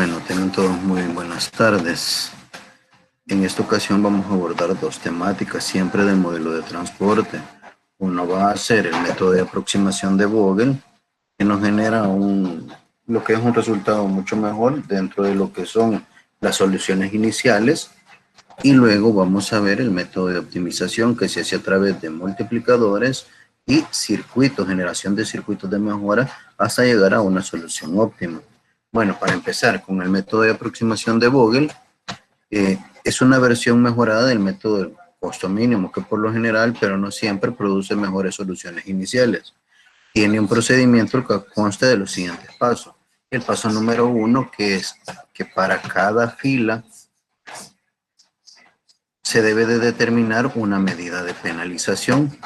Bueno, tengan todos muy buenas tardes. En esta ocasión vamos a abordar dos temáticas siempre del modelo de transporte. Uno va a ser el método de aproximación de Vogel, que nos genera lo que es un resultado mucho mejor dentro de lo que son las soluciones iniciales. Y luego vamos a ver el método de optimización que se hace a través de multiplicadores y circuitos, generación de circuitos de mejora hasta llegar a una solución óptima. Bueno, para empezar con el método de aproximación de Vogel, es una versión mejorada del método del costo mínimo que por lo general, pero no siempre, produce mejores soluciones iniciales. Tiene un procedimiento que consta de los siguientes pasos. El paso número 1, que es que para cada fila se debe de determinar una medida de penalización,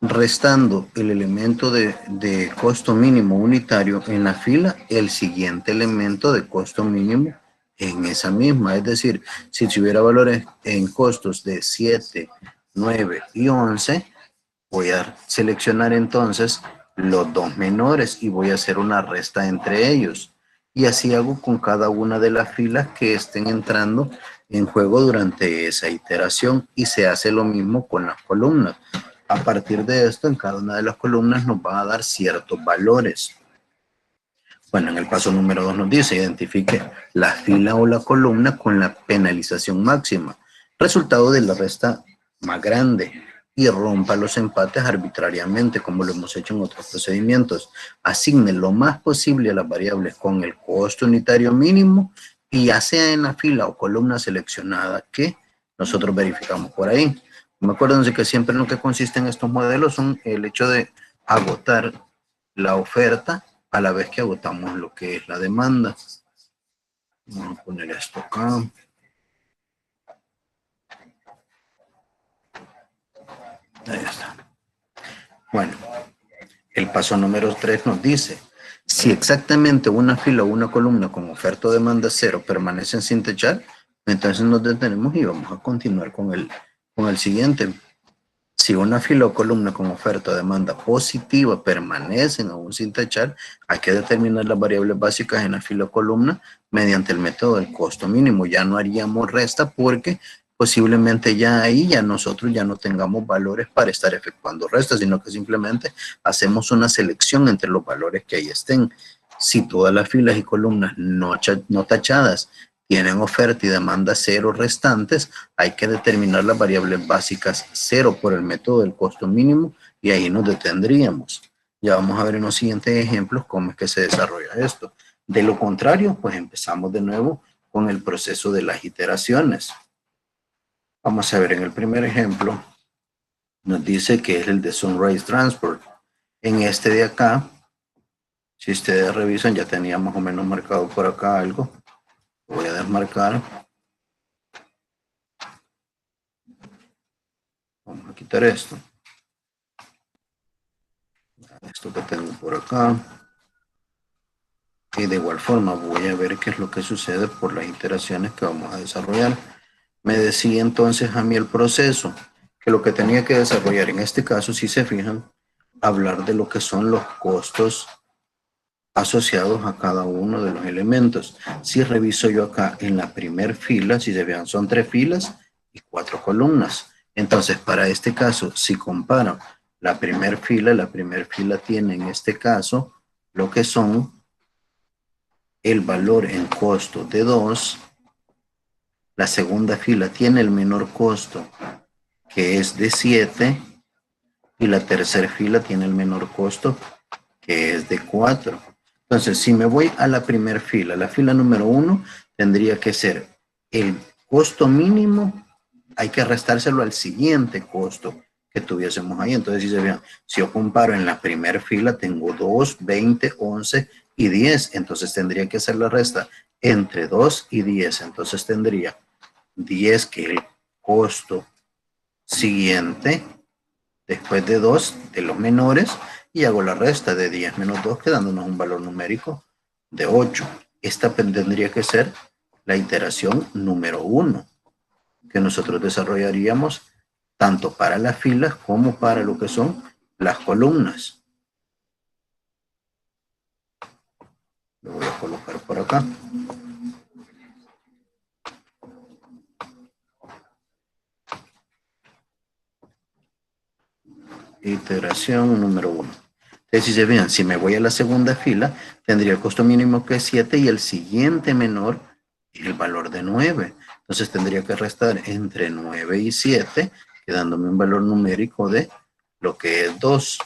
restando el elemento de costo mínimo unitario en la fila, el siguiente elemento de costo mínimo en esa misma. Es decir, si tuviera valores en costos de 7, 9 y 11, voy a seleccionar entonces los dos menores y voy a hacer una resta entre ellos. Y así hago con cada una de las filas que estén entrando en juego durante esa iteración, y se hace lo mismo con las columnas. A partir de esto, en cada una de las columnas nos va a dar ciertos valores. Bueno, en el paso número 2 nos dice, identifique la fila o la columna con la penalización máxima, resultado de la resta más grande, y rompa los empates arbitrariamente, como lo hemos hecho en otros procedimientos. Asigne lo más posible a las variables con el costo unitario mínimo, y ya sea en la fila o columna seleccionada que nosotros verificamos por ahí. Acuérdense que siempre en lo que consisten estos modelos son el hecho de agotar la oferta a la vez que agotamos lo que es la demanda. Vamos a poner esto acá. Ahí está. Bueno, el paso número 3 nos dice, si exactamente una fila o una columna con oferta o demanda cero permanecen sin techar, entonces nos detenemos y vamos a continuar con el siguiente. Si una fila o columna con oferta o demanda positiva permanecen aún sin techar, hay que determinar las variables básicas en la fila o columna mediante el método del costo mínimo. Ya no haríamos resta porque posiblemente ya ahí nosotros ya no tengamos valores para estar efectuando resta, sino que simplemente hacemos una selección entre los valores que ahí estén. Si todas las filas y columnas no tachadas tienen oferta y demanda cero restantes, hay que determinar las variables básicas cero por el método del costo mínimo, y ahí nos detendríamos. Ya vamos a ver en los siguientes ejemplos cómo es que se desarrolla esto. De lo contrario, pues empezamos de nuevo con el proceso de las iteraciones. Vamos a ver en el primer ejemplo, nos dice que es el de Sunrise Transport. En este de acá, si ustedes revisan, ya tenía más o menos marcado por acá algo. Voy a desmarcar. Vamos a quitar esto. Esto que tengo por acá. Y de igual forma voy a ver qué es lo que sucede por las iteraciones que vamos a desarrollar. Me decía entonces a mí el proceso que lo que tenía que desarrollar en este caso, si se fijan, hablar de lo que son los costos asociados a cada uno de los elementos. Si reviso yo acá en la primer fila, si se vean, son 3 filas y 4 columnas. Entonces, para este caso, si comparo la primera fila tiene en este caso lo que son el valor en costo de 2. La segunda fila tiene el menor costo, que es de 7. Y la tercera fila tiene el menor costo, que es de 4. Entonces, si me voy a la primera fila, la fila número 1 tendría que ser el costo mínimo, hay que restárselo al siguiente costo que tuviésemos ahí. Entonces, si se vean, si yo comparo en la primera fila, tengo 2, 20, 11 y 10. Entonces, tendría que hacer la resta entre 2 y 10. Entonces, tendría 10, que es el costo siguiente, después de 2 de los menores, y hago la resta de 10 menos 2, quedándonos un valor numérico de 8. Esta tendría que ser la iteración número 1, que nosotros desarrollaríamos tanto para las filas como para lo que son las columnas. Lo voy a colocar por acá. iteración número 1. Entonces, si se fijan, si me voy a la segunda fila, tendría el costo mínimo que es 7 y el siguiente menor el valor de 9. Entonces tendría que restar entre 9 y 7, quedándome un valor numérico de lo que es 2.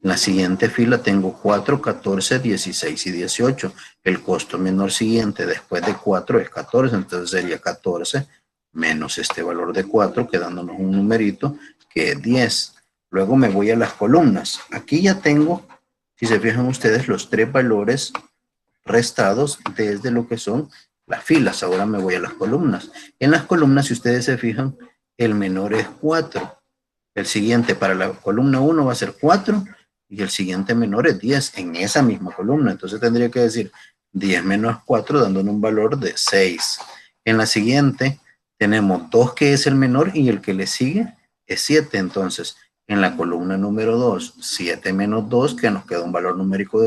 En la siguiente fila tengo 4, 14, 16 y 18. El costo menor siguiente después de 4 es 14, entonces sería 14 menos este valor de 4, quedándonos un numerito que es 10. Luego me voy a las columnas. Aquí ya tengo, si se fijan ustedes, los tres valores restados desde lo que son las filas. Ahora me voy a las columnas. En las columnas, si ustedes se fijan, el menor es 4. El siguiente para la columna 1 va a ser 4 y el siguiente menor es 10 en esa misma columna. Entonces tendría que decir 10 menos 4 dándole un valor de 6. En la siguiente tenemos 2 que es el menor y el que le sigue es 7. Entonces en la columna número 2, 7 menos 2 que nos queda un valor numérico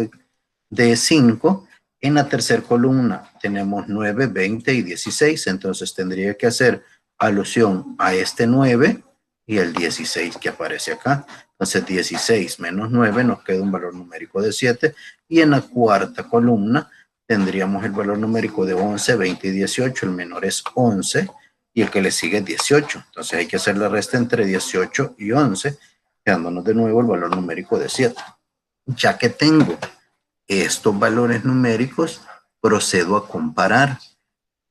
de 5. En la tercera columna tenemos 9, 20 y 16. Entonces tendría que hacer alusión a este 9 y el 16 que aparece acá. Entonces 16 menos 9 nos queda un valor numérico de 7. Y en la cuarta columna tendríamos el valor numérico de 11, 20 y 18. El menor es 11 y el que le sigue es 18. Entonces hay que hacer la resta entre 18 y 11, quedándonos de nuevo el valor numérico de 7. Ya que tengo estos valores numéricos, procedo a comparar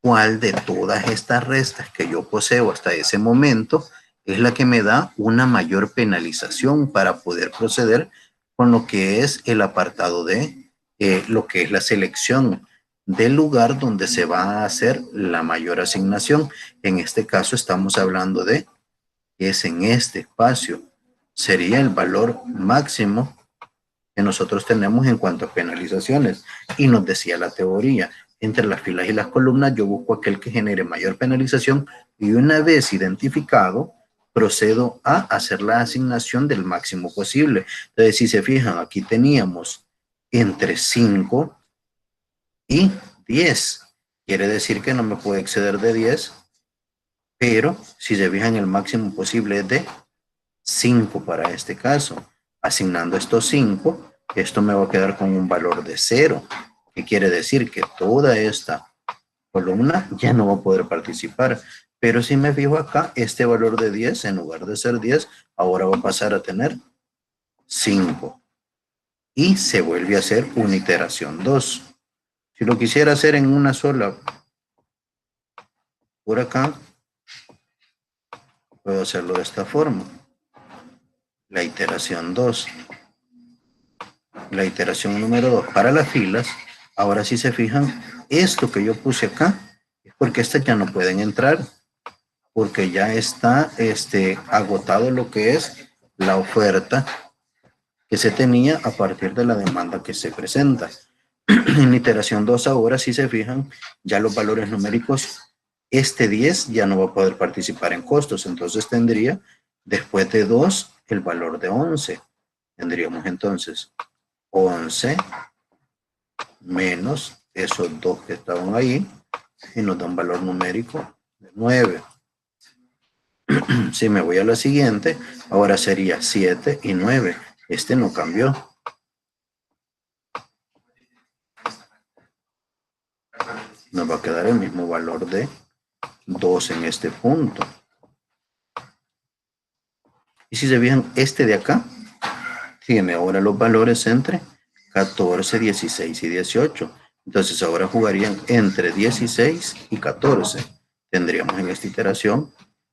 cuál de todas estas restas que yo poseo hasta ese momento es la que me da una mayor penalización para poder proceder con lo que es el apartado de lo que es la selección del lugar donde se va a hacer la mayor asignación. En este caso estamos hablando de que es en este espacio. Sería el valor máximo que nosotros tenemos en cuanto a penalizaciones. Y nos decía la teoría, entre las filas y las columnas yo busco aquel que genere mayor penalización y una vez identificado, procedo a hacer la asignación del máximo posible. Entonces, si se fijan, aquí teníamos entre 5 y 10. Quiere decir que no me puede exceder de 10, pero si se fijan, el máximo posible es de 5 para este caso. Asignando estos 5, esto me va a quedar con un valor de 0. ¿Qué quiere decir? Que toda esta columna ya no va a poder participar. Pero si me fijo acá, este valor de 10, en lugar de ser 10, ahora va a pasar a tener 5. Y se vuelve a hacer una iteración 2. Si lo quisiera hacer en una sola, por acá, puedo hacerlo de esta forma. La iteración 2. La iteración número 2 para las filas. Ahora si se fijan, esto que yo puse acá es porque estas ya no pueden entrar, porque ya está agotado lo que es la oferta que se tenía a partir de la demanda que se presenta. En la iteración 2 ahora si se fijan, ya los valores numéricos, este 10 ya no va a poder participar en costos, entonces tendría después de 2 el valor de 11. Tendríamos entonces 11 menos esos 2 que estaban ahí y nos da un valor numérico de 9. Si me voy a la siguiente, ahora sería 7 y 9. Este no cambió. Nos va a quedar el mismo valor de 2 en este punto. Y si se fijan, este de acá tiene ahora los valores entre 14, 16 y 18. Entonces ahora jugarían entre 16 y 14. Tendríamos en esta iteración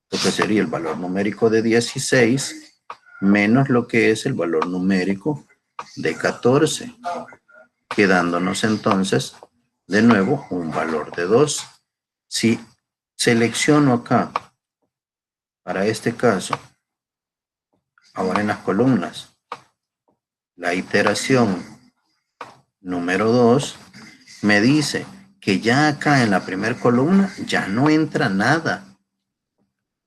lo que sería el valor numérico de 16 menos lo que es el valor numérico de 14, quedándonos entonces de nuevo un valor de 2. Si selecciono acá, para este caso, ahora en las columnas, la iteración número 2, me dice que ya acá en la primera columna ya no entra nada.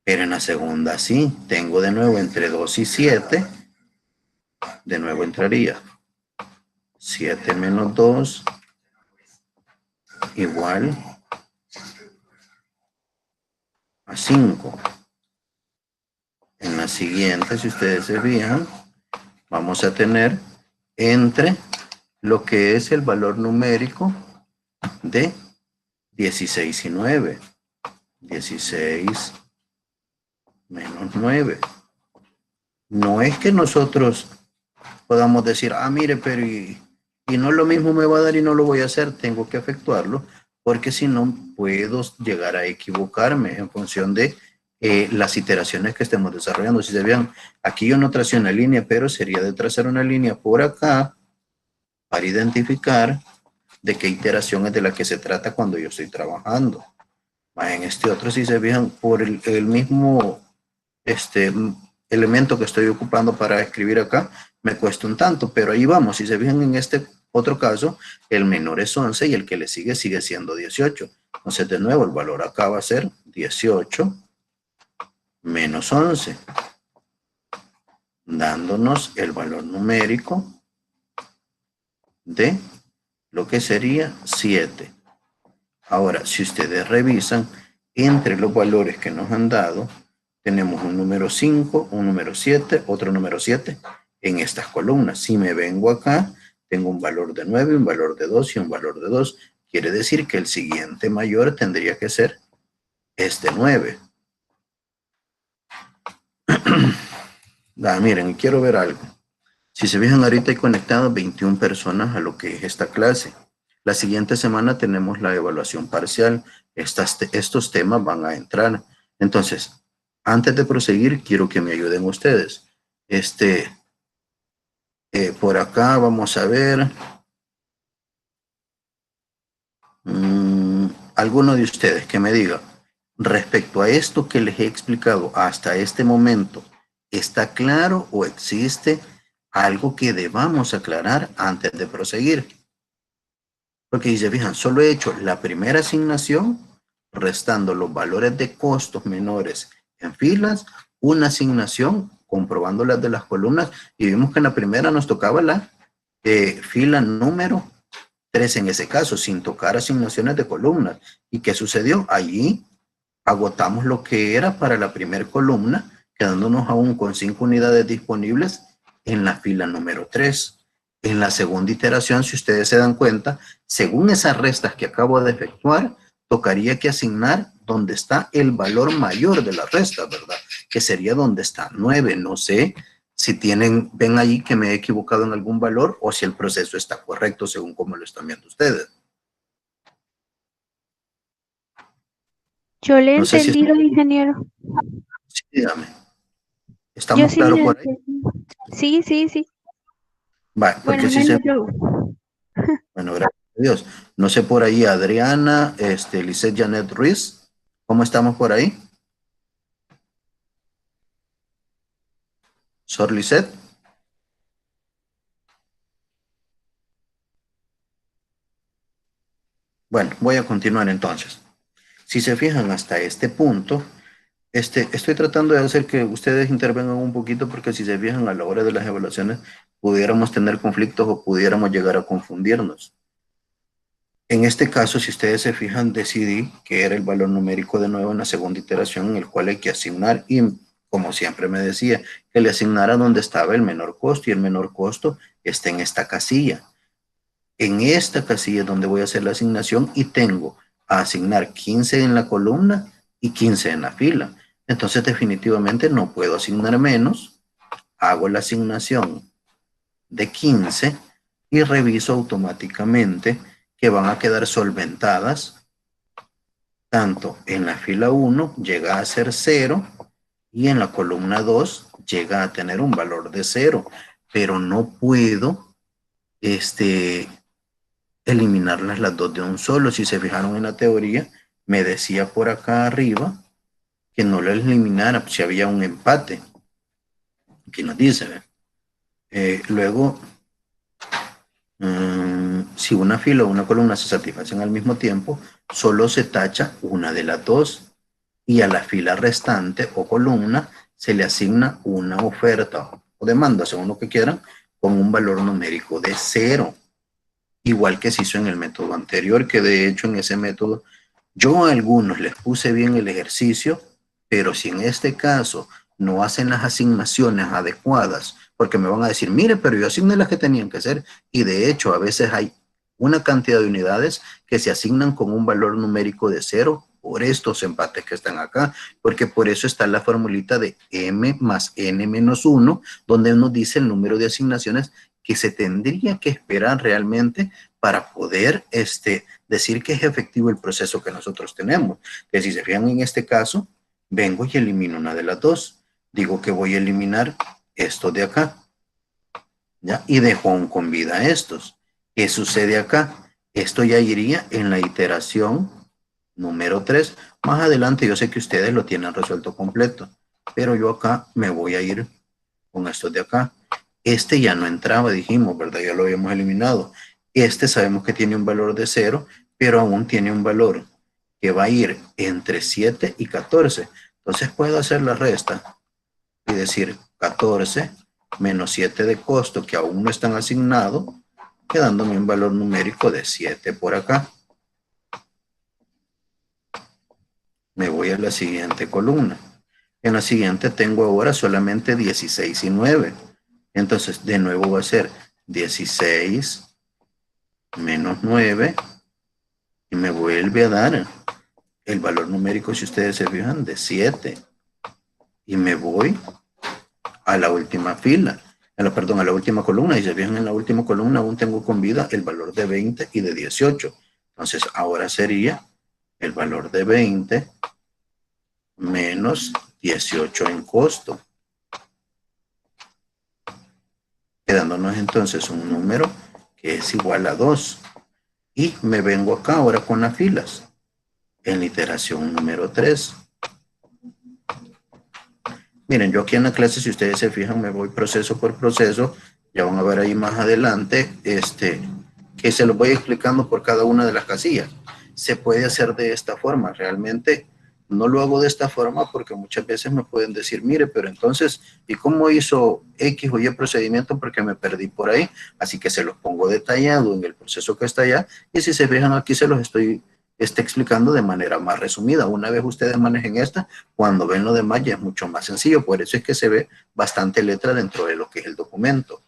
Pero en la segunda sí, tengo de nuevo entre 2 y 7. De nuevo entraría 7 menos 2 igual a 5. En la siguiente, si ustedes se fijan, vamos a tener entre lo que es el valor numérico de 16 y 9. 16 menos 9. No es que nosotros podamos decir, ah, mire, pero y no lo mismo me va a dar y no lo voy a hacer, tengo que efectuarlo, porque si no puedo llegar a equivocarme en función de las iteraciones que estemos desarrollando. Si se vean, aquí yo no tracé una línea, pero sería de trazar una línea por acá para identificar de qué iteración es de la que se trata cuando yo estoy trabajando. En este otro, si se fijan, por el mismo elemento que estoy ocupando para escribir acá, me cuesta un tanto, pero ahí vamos. Si se fijan en este otro caso, el menor es 11 y el que le sigue siendo 18. Entonces, de nuevo, el valor acá va a ser 18 menos 11, dándonos el valor numérico de lo que sería 7. Ahora, si ustedes revisan, entre los valores que nos han dado, tenemos un número 5, un número 7, otro número 7 en estas columnas. Si me vengo acá, tengo un valor de 9, un valor de 2 y un valor de 2. Quiere decir que el siguiente mayor tendría que ser este 9. Miren, quiero ver algo. Si se fijan, ahorita hay conectadas 21 personas a lo que es esta clase. La siguiente semana tenemos la evaluación parcial. Estos temas van a entrar. Entonces, antes de proseguir, quiero que me ayuden ustedes. Por acá vamos a ver. Alguno de ustedes que me diga, respecto a esto que les he explicado hasta este momento, ¿está claro o existe algo que debamos aclarar antes de proseguir? Porque si se fijan, solo he hecho la primera asignación, restando los valores de costos menores en filas, una asignación, comprobando las de las columnas, y vimos que en la primera nos tocaba la fila número 3 en ese caso, sin tocar asignaciones de columnas. ¿Y qué sucedió? Allí agotamos lo que era para la primera columna, quedándonos aún con 5 unidades disponibles en la fila número 3. En la segunda iteración, si ustedes se dan cuenta, según esas restas que acabo de efectuar, tocaría que asignar donde está el valor mayor de la resta, ¿verdad? Que sería donde está 9. No sé si ven ahí que me he equivocado en algún valor o si el proceso está correcto según cómo lo están viendo ustedes. Yo le he No sé si entendido, ingeniero. Sí, dígame. Yo ¿Estamos sí le claros por ahí? entendí. Sí, sí, sí. Va, Bueno, porque no sí hay se... otro. Bueno, gracias a Dios. No sé por ahí, Adriana, Lisette Janet Ruiz, ¿cómo estamos por ahí? Sor Lisette. Bueno, voy a continuar entonces. Si se fijan hasta este punto, estoy tratando de hacer que ustedes intervengan un poquito porque si se fijan a la hora de las evaluaciones pudiéramos tener conflictos o pudiéramos llegar a confundirnos. En este caso, si ustedes se fijan, decidí que era el valor numérico de nuevo en la segunda iteración en el cual hay que asignar y como siempre me decía, que le asignara donde estaba el menor costo y el menor costo está en esta casilla. En esta casilla es donde voy a hacer la asignación y tengo a asignar 15 en la columna y 15 en la fila. Entonces definitivamente no puedo asignar menos. Hago la asignación de 15 y reviso automáticamente que van a quedar solventadas. Tanto en la fila 1 llega a ser 0 y en la columna 2 llega a tener un valor de 0. Pero no puedo eliminarlas las dos de un solo. Si se fijaron en la teoría, me decía por acá arriba que no lo eliminara si había un empate. Aquí nos dice, luego, si una fila o una columna se satisfacen al mismo tiempo, solo se tacha una de las dos y a la fila restante o columna se le asigna una oferta o demanda, según lo que quieran, con un valor numérico de 0. Igual que se hizo en el método anterior, que de hecho en ese método yo a algunos les puse bien el ejercicio, pero si en este caso no hacen las asignaciones adecuadas, porque me van a decir, mire, pero yo asigné las que tenían que ser, y de hecho a veces hay una cantidad de unidades que se asignan con un valor numérico de 0 por estos empates que están acá, porque por eso está la formulita de m más n menos 1, donde nos dice el número de asignaciones que se tendría que esperar realmente para poder decir que es efectivo el proceso que nosotros tenemos. Que si se fijan en este caso, vengo y elimino una de las dos. Digo que voy a eliminar estos de acá, ¿ya? Y dejo aún con vida estos. ¿Qué sucede acá? Esto ya iría en la iteración número 3. Más adelante yo sé que ustedes lo tienen resuelto completo, pero yo acá me voy a ir con estos de acá. Este ya no entraba, dijimos, ¿verdad? Ya lo habíamos eliminado. Este sabemos que tiene un valor de 0, pero aún tiene un valor que va a ir entre 7 y 14. Entonces puedo hacer la resta y decir 14 menos 7 de costo que aún no están asignados, quedándome un valor numérico de 7 por acá. Me voy a la siguiente columna. En la siguiente tengo ahora solamente 16 y 9. Entonces, de nuevo va a ser 16 menos 9 y me vuelve a dar el valor numérico, si ustedes se fijan, de 7. Y me voy a la última fila, perdón, a la última columna. Y se fijan, en la última columna aún tengo con vida el valor de 20 y de 18. Entonces, ahora sería el valor de 20 menos 18 en costo, quedándonos entonces un número que es igual a 2. Y me vengo acá ahora con las filas, en la iteración número 3. Miren, yo aquí en la clase, si ustedes se fijan, me voy proceso por proceso. Ya van a ver ahí más adelante, que se los voy explicando por cada una de las casillas. Se puede hacer de esta forma. Realmente no lo hago de esta forma porque muchas veces me pueden decir, mire, pero entonces, ¿y cómo hizo X o Y procedimiento? Porque me perdí por ahí. Así que se los pongo detallado en el proceso que está allá. Y si se fijan aquí, se los estoy explicando de manera más resumida. Una vez ustedes manejen esta, cuando ven lo demás ya es mucho más sencillo. Por eso es que se ve bastante letra dentro de lo que es el documento.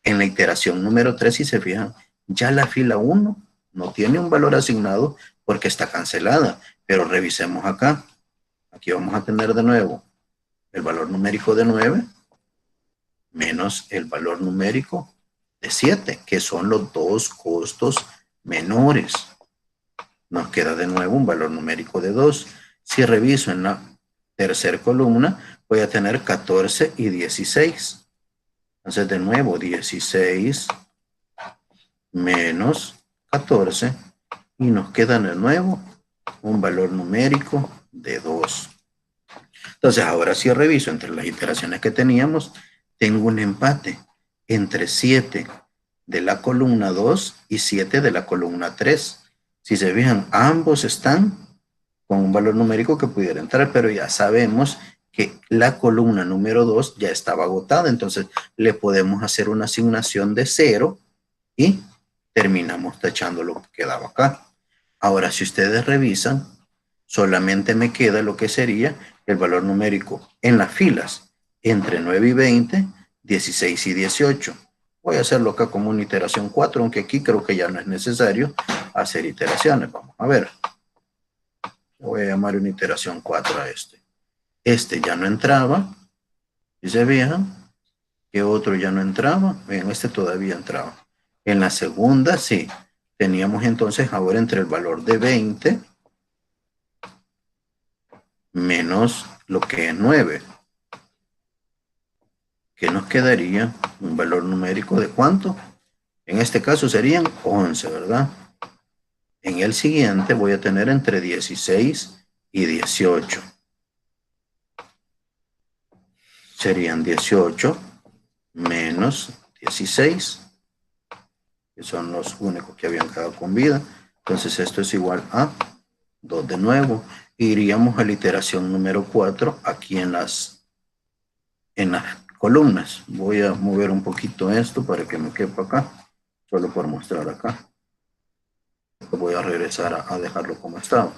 En la iteración número 3, si se fijan, ya la fila 1 no tiene un valor asignado porque está cancelada. Pero revisemos acá. Aquí vamos a tener de nuevo el valor numérico de 9 menos el valor numérico de 7, que son los dos costos menores. Nos queda de nuevo un valor numérico de 2. Si reviso en la tercera columna, voy a tener 14 y 16. Entonces, de nuevo, 16 menos 14. Y nos queda de nuevo un valor numérico de 2. Entonces, ahora si reviso entre las iteraciones que teníamos, tengo un empate entre 7 de la columna 2 y 7 de la columna 3. Si se fijan, ambos están con un valor numérico que pudiera entrar, pero ya sabemos que la columna número 2 ya estaba agotada, entonces le podemos hacer una asignación de 0 y terminamos tachando lo que quedaba acá. Ahora, si ustedes revisan, solamente me queda lo que sería el valor numérico en las filas entre 9 y 20, 16 y 18. Voy a hacerlo acá como una iteración 4, aunque aquí creo que ya no es necesario hacer iteraciones. Vamos a ver. Voy a llamar una iteración 4 a este. Este ya no entraba. ¿Sí se fijan? Que otro ya no entraba. Bien, este todavía entraba. En la segunda, sí. Teníamos entonces ahora entre el valor de 20 menos lo que es 9. Que nos quedaría un valor numérico de ¿cuánto? En este caso serían 11, ¿verdad? En el siguiente voy a tener entre 16 y 18. Serían 18 menos 16, que son los únicos que habían quedado con vida. Entonces esto es igual a 2 de nuevo. Iríamos a la iteración número 4 aquí en las columnas. Voy a mover un poquito esto para que me quepa acá, solo por mostrar acá. Voy a regresar a dejarlo como estaba.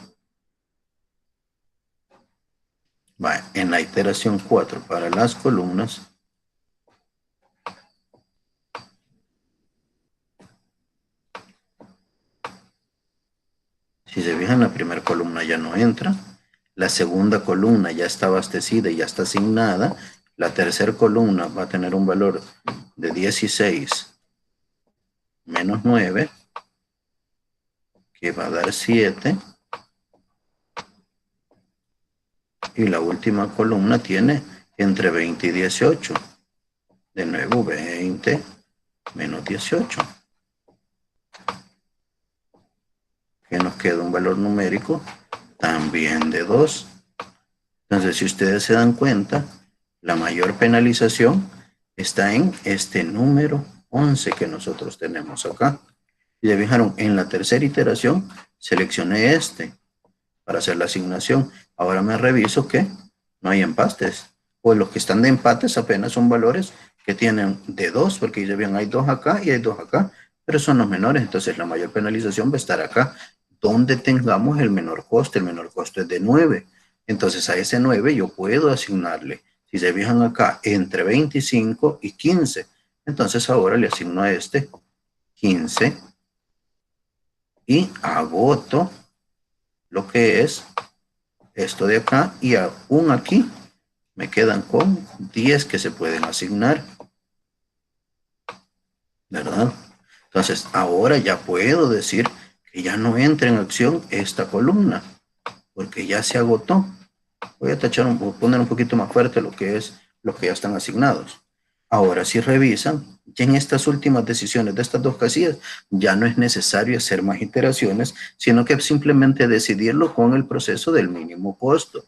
Va, en la iteración 4 para las columnas, si se fijan, la primera columna ya no entra, la segunda columna ya está abastecida y ya está asignada, la tercera columna va a tener un valor de 16 menos 9, que va a dar 7, y la última columna tiene entre 20 y 18. De nuevo, 20 menos 18. Que nos queda un valor numérico también de 2. Entonces, si ustedes se dan cuenta, la mayor penalización está en este número 11 que nosotros tenemos acá. Y ya fijaron, en la tercera iteración seleccioné este para hacer la asignación. Ahora me reviso que no hay empates. Pues los que están de empates apenas son valores que tienen de 2, porque ya ven, hay 2 acá y hay 2 acá, pero son los menores. Entonces la mayor penalización va a estar acá, donde tengamos el menor costo. El menor costo es de 9. Entonces a ese 9 yo puedo asignarle, si se fijan acá, entre 25 y 15. Entonces ahora le asigno a este 15 y agoto lo que es esto de acá, y aún aquí me quedan con 10 que se pueden asignar, ¿verdad? Entonces ahora ya puedo decir que ya no entra en acción esta columna, porque ya se agotó. Voy a tachar, poner un poquito más fuerte lo que es lo que ya están asignados. Ahora, si revisan, ya en estas últimas decisiones de estas dos casillas, ya no es necesario hacer más iteraciones, sino que simplemente decidirlo con el proceso del mínimo costo.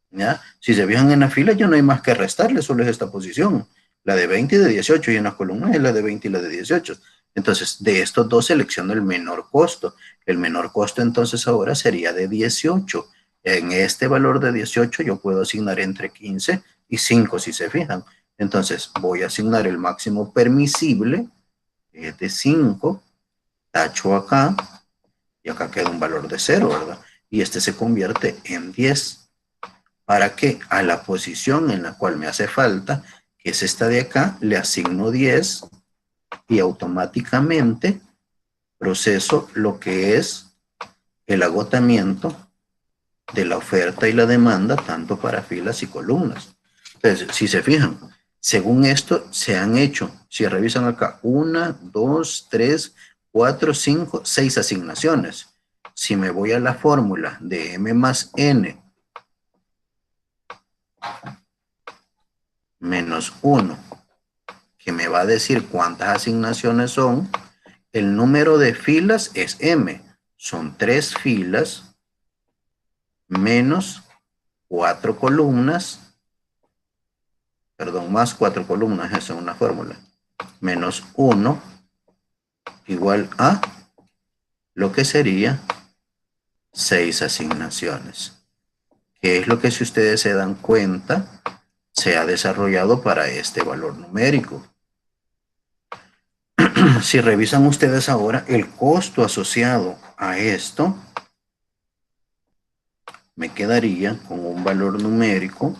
¿Ya? Si se fijan en la fila, ya no hay más que restarle, solo es esta posición, la de 20 y de 18, y en las columnas es la de 20 y la de 18. Entonces, de estos dos selecciono el menor costo. El menor costo entonces ahora sería de 18. En este valor de 18 yo puedo asignar entre 15 y 5, si se fijan. Entonces, voy a asignar el máximo permisible, que es de 5, tacho acá, y acá queda un valor de 0, ¿verdad? Y este se convierte en 10. Para que a la posición en la cual me hace falta, que es esta de acá, le asigno 10 y automáticamente proceso lo que es el agotamiento de la oferta y la demanda, tanto para filas y columnas. Entonces, si se fijan, según esto se han hecho, si revisan acá, 1, 2, 3, 4, 5, 6 asignaciones. Si me voy a la fórmula de M más N menos 1, que me va a decir cuántas asignaciones son, el número de filas es M. Son 3 filas menos 4 columnas, perdón, más 4 columnas, esa es una fórmula, menos 1 igual a lo que sería 6 asignaciones, que es lo que, si ustedes se dan cuenta, se ha desarrollado para este valor numérico. Si revisan ustedes ahora el costo asociado a esto, me quedaría con un valor numérico,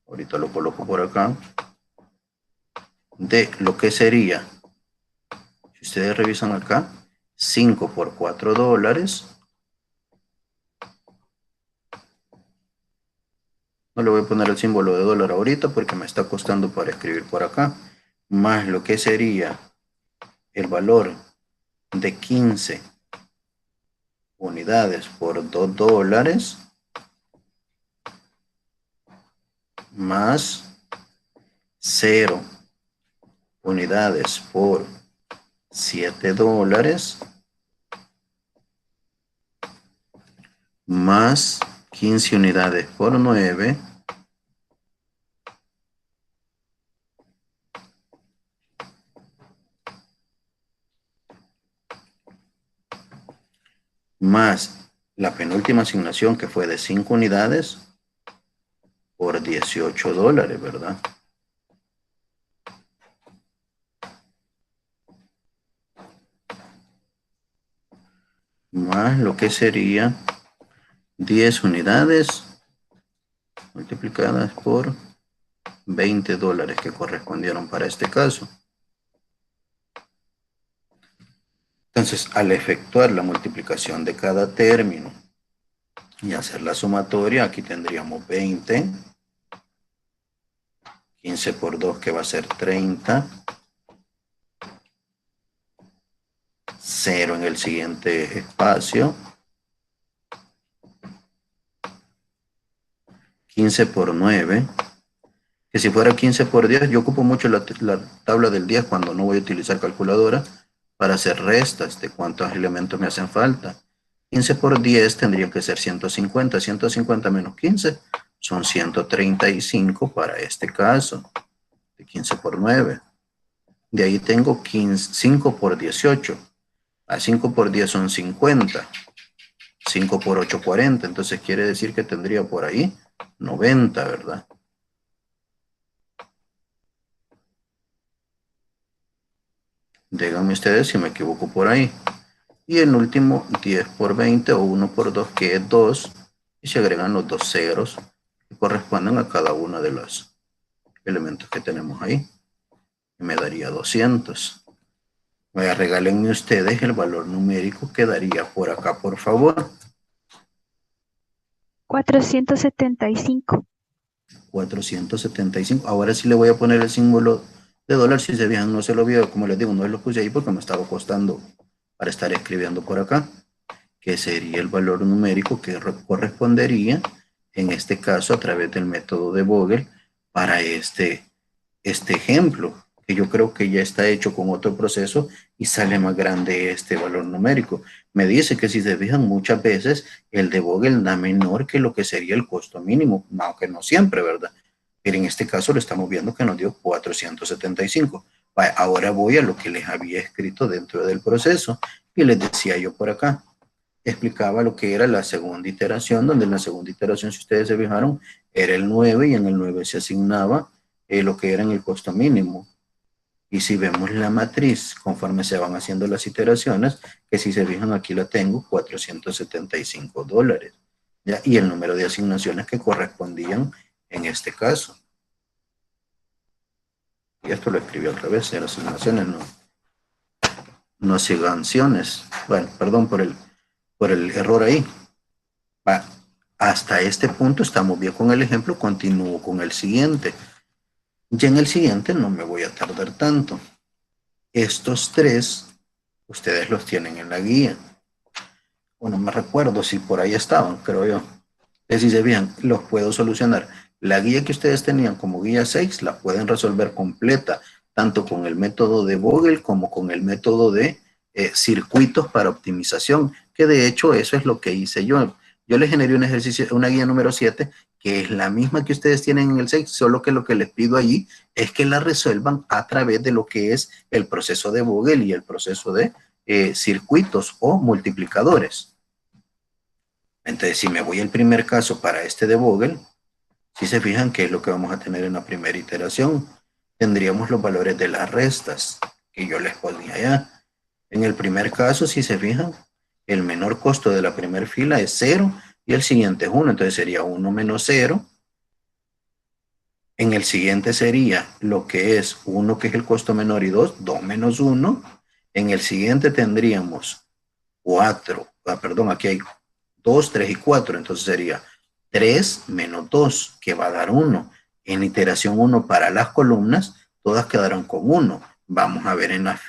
ahorita lo coloco por acá, de lo que sería, si ustedes revisan acá, 5 por 4 dólares, no le voy a poner el símbolo de dólar ahorita porque me está costando para escribir por acá, más lo que sería el valor de 15 unidades por 2 dólares, más 0 unidades por 7 dólares, más 15 unidades por 9, más la penúltima asignación, que fue de 5 unidades por 18 dólares, ¿verdad? Más lo que sería 10 unidades, multiplicadas por $20 que correspondieron para este caso. Entonces, al efectuar la multiplicación de cada término y hacer la sumatoria, aquí tendríamos 20, 15 por 2 que va a ser 30, 0 en el siguiente espacio, 15 por 9, que si fuera 15 por 10, yo ocupo mucho la tabla del 10 cuando no voy a utilizar calculadora para hacer restas de cuántos elementos me hacen falta. 15 por 10 tendría que ser 150, 150 menos 15 son 135 para este caso, de 15 por 9. De ahí tengo 5 por 18, a 5 por 10 son 50, 5 por 8, 40, entonces quiere decir que tendría por ahí 90, ¿verdad? Díganme ustedes si me equivoco por ahí. Y el último, 10 por 20 o 1 por 2, que es 2, y se agregan los dos ceros que corresponden a cada uno de los elementos que tenemos ahí. Y me daría 200. Regálenme ustedes el valor numérico que daría por acá, por favor. 475. 475. Ahora sí le voy a poner el símbolo de dólar. Si se fijan, no se lo vio, como les digo, no lo puse ahí porque me estaba costando para estar escribiendo por acá, que sería el valor numérico que correspondería, en este caso, a través del método de Vogel, para este ejemplo, que yo creo que ya está hecho con otro proceso y sale más grande este valor numérico. Me dice que si se fijan muchas veces, el de Vogel da menor que lo que sería el costo mínimo, aunque no siempre, ¿verdad? Pero en este caso lo estamos viendo que nos dio 475. Ahora voy a lo que les había escrito dentro del proceso y les decía yo por acá. Explicaba lo que era la segunda iteración, donde en la segunda iteración, si ustedes se fijaron, era el 9 y en el 9 se asignaba lo que era en el costo mínimo. Y si vemos la matriz, conforme se van haciendo las iteraciones, que si se fijan aquí la tengo, $475. ¿Ya? Y el número de asignaciones que correspondían en este caso. Y esto lo escribí al revés, eran asignaciones, no asignaciones. Bueno, perdón por el error ahí. Hasta este punto estamos bien con el ejemplo, continúo con el siguiente. Ya en el siguiente no me voy a tardar tanto. Estos tres, ustedes los tienen en la guía. Bueno, me recuerdo si por ahí estaban, creo yo. Si se vean, los puedo solucionar. La guía que ustedes tenían como guía 6 la pueden resolver completa, tanto con el método de Vogel como con el método de circuitos para optimización, que de hecho eso es lo que hice yo. Yo les generé un ejercicio, una guía número 7, que es la misma que ustedes tienen en el 6, solo que lo que les pido allí es que la resuelvan a través de lo que es el proceso de Vogel y el proceso de circuitos o multiplicadores. Entonces, si me voy al primer caso para este de Vogel, si se fijan qué es lo que vamos a tener en la primera iteración, tendríamos los valores de las restas que yo les ponía allá. En el primer caso, si se fijan, el menor costo de la primera fila es 0 y el siguiente es 1, entonces sería 1 menos 0. En el siguiente sería lo que es 1, que es el costo menor, y 2 menos 1. En el siguiente tendríamos 4, perdón, aquí hay 2, 3 y 4, entonces sería 3 menos 2, que va a dar 1. En iteración 1 para las columnas, todas quedaron con 1. Vamos a ver en las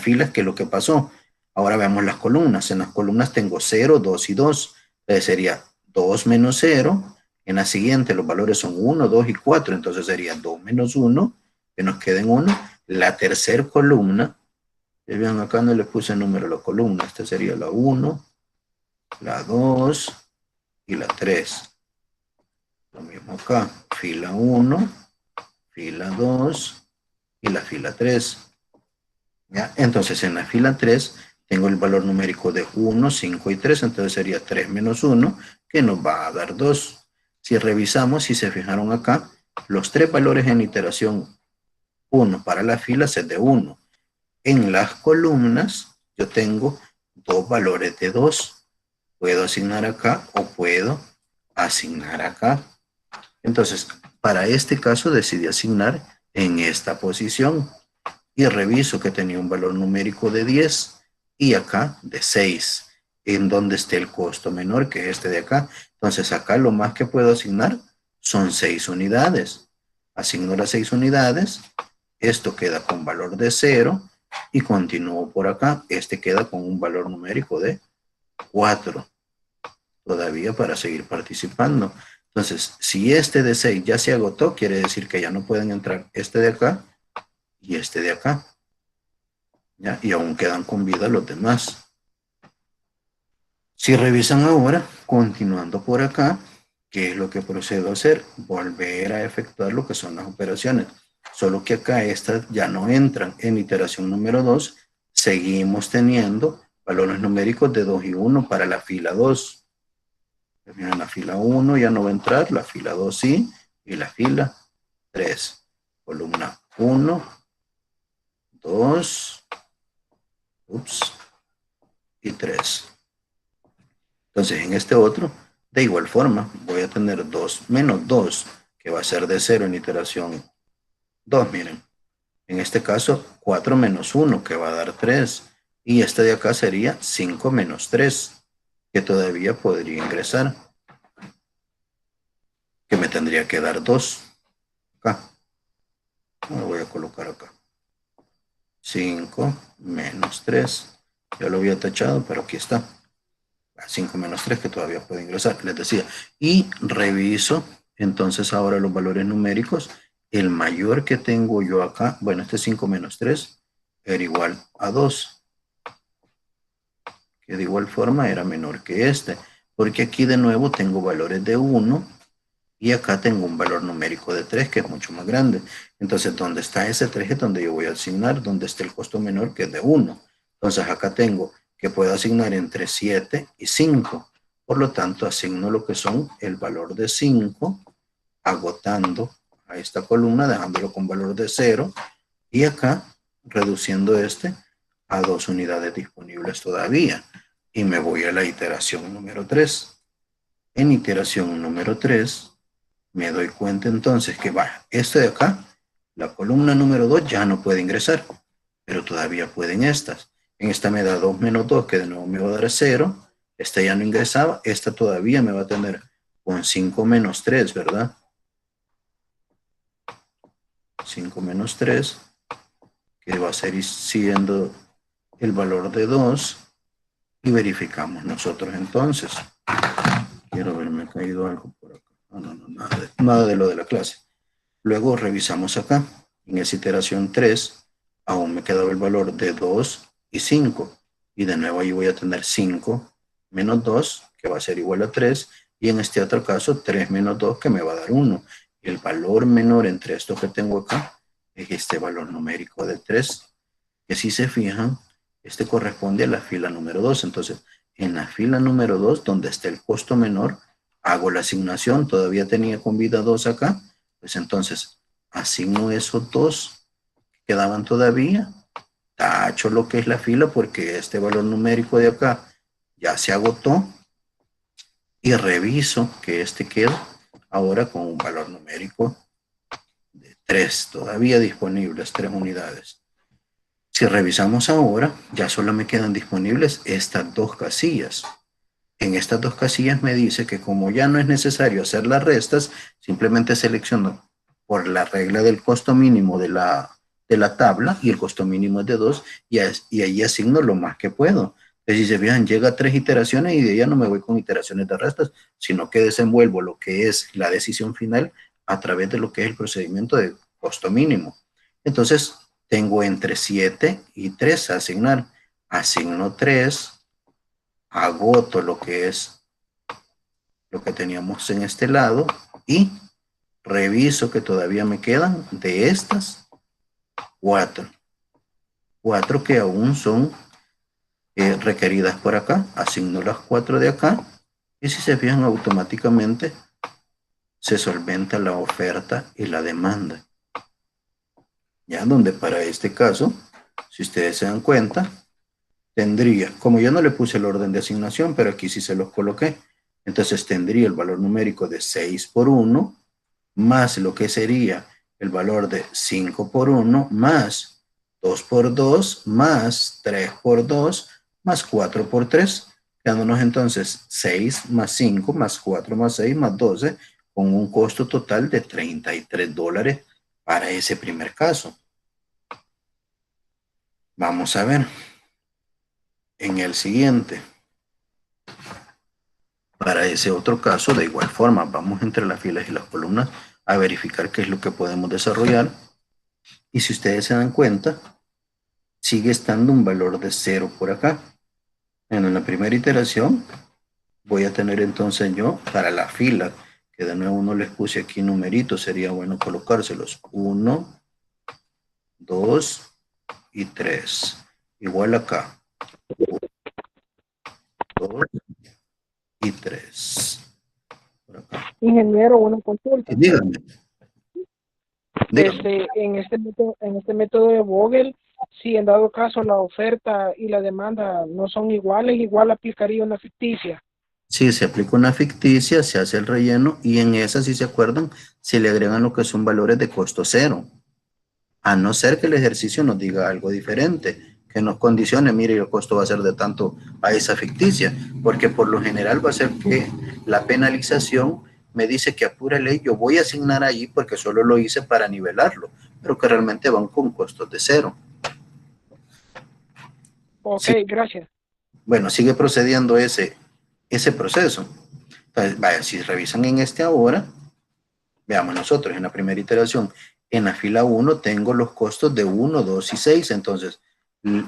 filas qué es lo que pasó. Ahora veamos las columnas. En las columnas tengo 0, 2 y 2. Entonces sería 2 menos 0. En la siguiente los valores son 1, 2 y 4. Entonces sería 2 menos 1, que nos queda en 1. La tercera columna, vean acá no le puse el número a la columna. Esta sería la 1, la 2 y la 3. Lo mismo acá, fila 1, fila 2 y la fila 3. ¿Ya? Entonces en la fila 3 tengo el valor numérico de 1, 5 y 3, entonces sería 3 menos 1, que nos va a dar 2. Si revisamos, si se fijaron acá, los tres valores en iteración 1 para la fila es de 1. En las columnas yo tengo dos valores de 2. Puedo asignar acá o puedo asignar acá. Entonces, para este caso decidí asignar en esta posición y reviso que tenía un valor numérico de 10 y acá de 6, en donde esté el costo menor que este de acá. Entonces, acá lo más que puedo asignar son 6 unidades. Asigno las 6 unidades, esto queda con valor de 0 y continúo por acá. Este queda con un valor numérico de 4 todavía para seguir participando. Entonces, si este de 6 ya se agotó, quiere decir que ya no pueden entrar este de acá y este de acá. ¿Ya? Y aún quedan con vida los demás. Si revisan ahora, continuando por acá, ¿qué es lo que procedo a hacer? Volver a efectuar lo que son las operaciones. Solo que acá estas ya no entran. En iteración número 2, seguimos teniendo valores numéricos de 2 y 1 para la fila 2. En la fila 1 ya no va a entrar, la fila 2 sí, y la fila 3. Columna 1, 2, y 3. Entonces, en este otro, de igual forma, voy a tener 2 menos 2, que va a ser de 0 en iteración 2, miren. En este caso, 4 menos 1, que va a dar 3. Y este de acá sería 5 menos 3, que todavía podría ingresar, que me tendría que dar 2. Acá. Lo voy a colocar acá. 5 menos 3. Ya lo había tachado, pero aquí está. 5 menos 3 que todavía puede ingresar, les decía. Y reviso entonces ahora los valores numéricos. El mayor que tengo yo acá, bueno, este 5 menos 3 era igual a 2, que de igual forma era menor que este, porque aquí de nuevo tengo valores de 1 y acá tengo un valor numérico de 3 que es mucho más grande. Entonces, donde está ese 3 es donde yo voy a asignar, donde está el costo menor que es de 1. Entonces, acá tengo que puedo asignar entre 7 y 5. Por lo tanto, asigno lo que son el valor de 5, agotando a esta columna, dejándolo con valor de 0, y acá reduciendo este a 2 unidades disponibles todavía. Y me voy a la iteración número 3. En iteración número 3, me doy cuenta entonces que va, este de acá, la columna número 2 ya no puede ingresar, pero todavía pueden estas. En esta me da 2 menos 2, que de nuevo me va a dar 0. Esta ya no ingresaba, esta todavía me va a tener con 5 menos 3, ¿verdad? 5 menos 3, que va a ser siendo el valor de 2, y verificamos nosotros entonces. Quiero ver, me ha caído algo por acá. No, nada de lo de la clase. Luego revisamos acá. En esa iteración 3, aún me quedaba el valor de 2 y 5. Y de nuevo ahí voy a tener 5 menos 2, que va a ser igual a 3. Y en este otro caso, 3 menos 2, que me va a dar 1. El valor menor entre estos que tengo acá es este valor numérico de 3. Que si se fijan, este corresponde a la fila número 2. Entonces, en la fila número 2, donde está el costo menor, hago la asignación. Todavía tenía con vida 2 acá. Pues entonces, asigno esos 2 que quedaban todavía. Tacho lo que es la fila porque este valor numérico de acá ya se agotó. Y reviso que este queda ahora con un valor numérico de 3. Todavía disponibles 3 unidades. Si revisamos ahora, ya solo me quedan disponibles estas 2 casillas. En estas 2 casillas me dice que como ya no es necesario hacer las restas, simplemente selecciono por la regla del costo mínimo de la tabla, y el costo mínimo es de 2, y ahí asigno lo más que puedo. Entonces, si se fijan, llega a 3 iteraciones y de ella no me voy con iteraciones de restas, sino que desenvuelvo lo que es la decisión final a través de lo que es el procedimiento de costo mínimo. Entonces, tengo entre 7 y 3 a asignar. Asigno 3, agoto lo que es lo que teníamos en este lado y reviso que todavía me quedan de estas 4. 4 que aún son requeridas por acá. Asigno las 4 de acá y si se fijan automáticamente se solventa la oferta y la demanda. Ya donde para este caso, si ustedes se dan cuenta, tendría, como yo no le puse el orden de asignación, pero aquí sí se los coloqué, entonces tendría el valor numérico de 6 por 1, más lo que sería el valor de 5 por 1, más 2 por 2, más 3 por 2, más 4 por 3, quedándonos entonces 6 más 5, más 4 más 6, más 12, con un costo total de $33 para ese primer caso. Vamos a ver en el siguiente. Para ese otro caso, de igual forma, vamos entre las filas y las columnas a verificar qué es lo que podemos desarrollar. Y si ustedes se dan cuenta, sigue estando un valor de 0 por acá. En la primera iteración voy a tener entonces yo para la fila, que de nuevo no les puse aquí numeritos, sería bueno colocárselos 1, 2 y 3. Igual acá, 2 y 3. Por acá. Ingeniero, una consulta. Dígame. En este método de Vogel, si en dado caso la oferta y la demanda no son iguales, igual aplicaría una ficticia. Sí, se aplica una ficticia, se hace el relleno y en esa, si se acuerdan, se le agregan lo que son valores de costo cero. A no ser que el ejercicio nos diga algo diferente, que nos condicione, mire, el costo va a ser de tanto a esa ficticia, porque por lo general va a ser que la penalización me dice que a pura ley yo voy a asignar allí porque solo lo hice para nivelarlo, pero que realmente van con costos de cero. Ok, Sí. gracias. Bueno, sigue procediendo ese proceso. Entonces, vaya, si revisan en este ahora, veamos nosotros en la primera iteración, en la fila 1 tengo los costos de 1, 2 y 6, entonces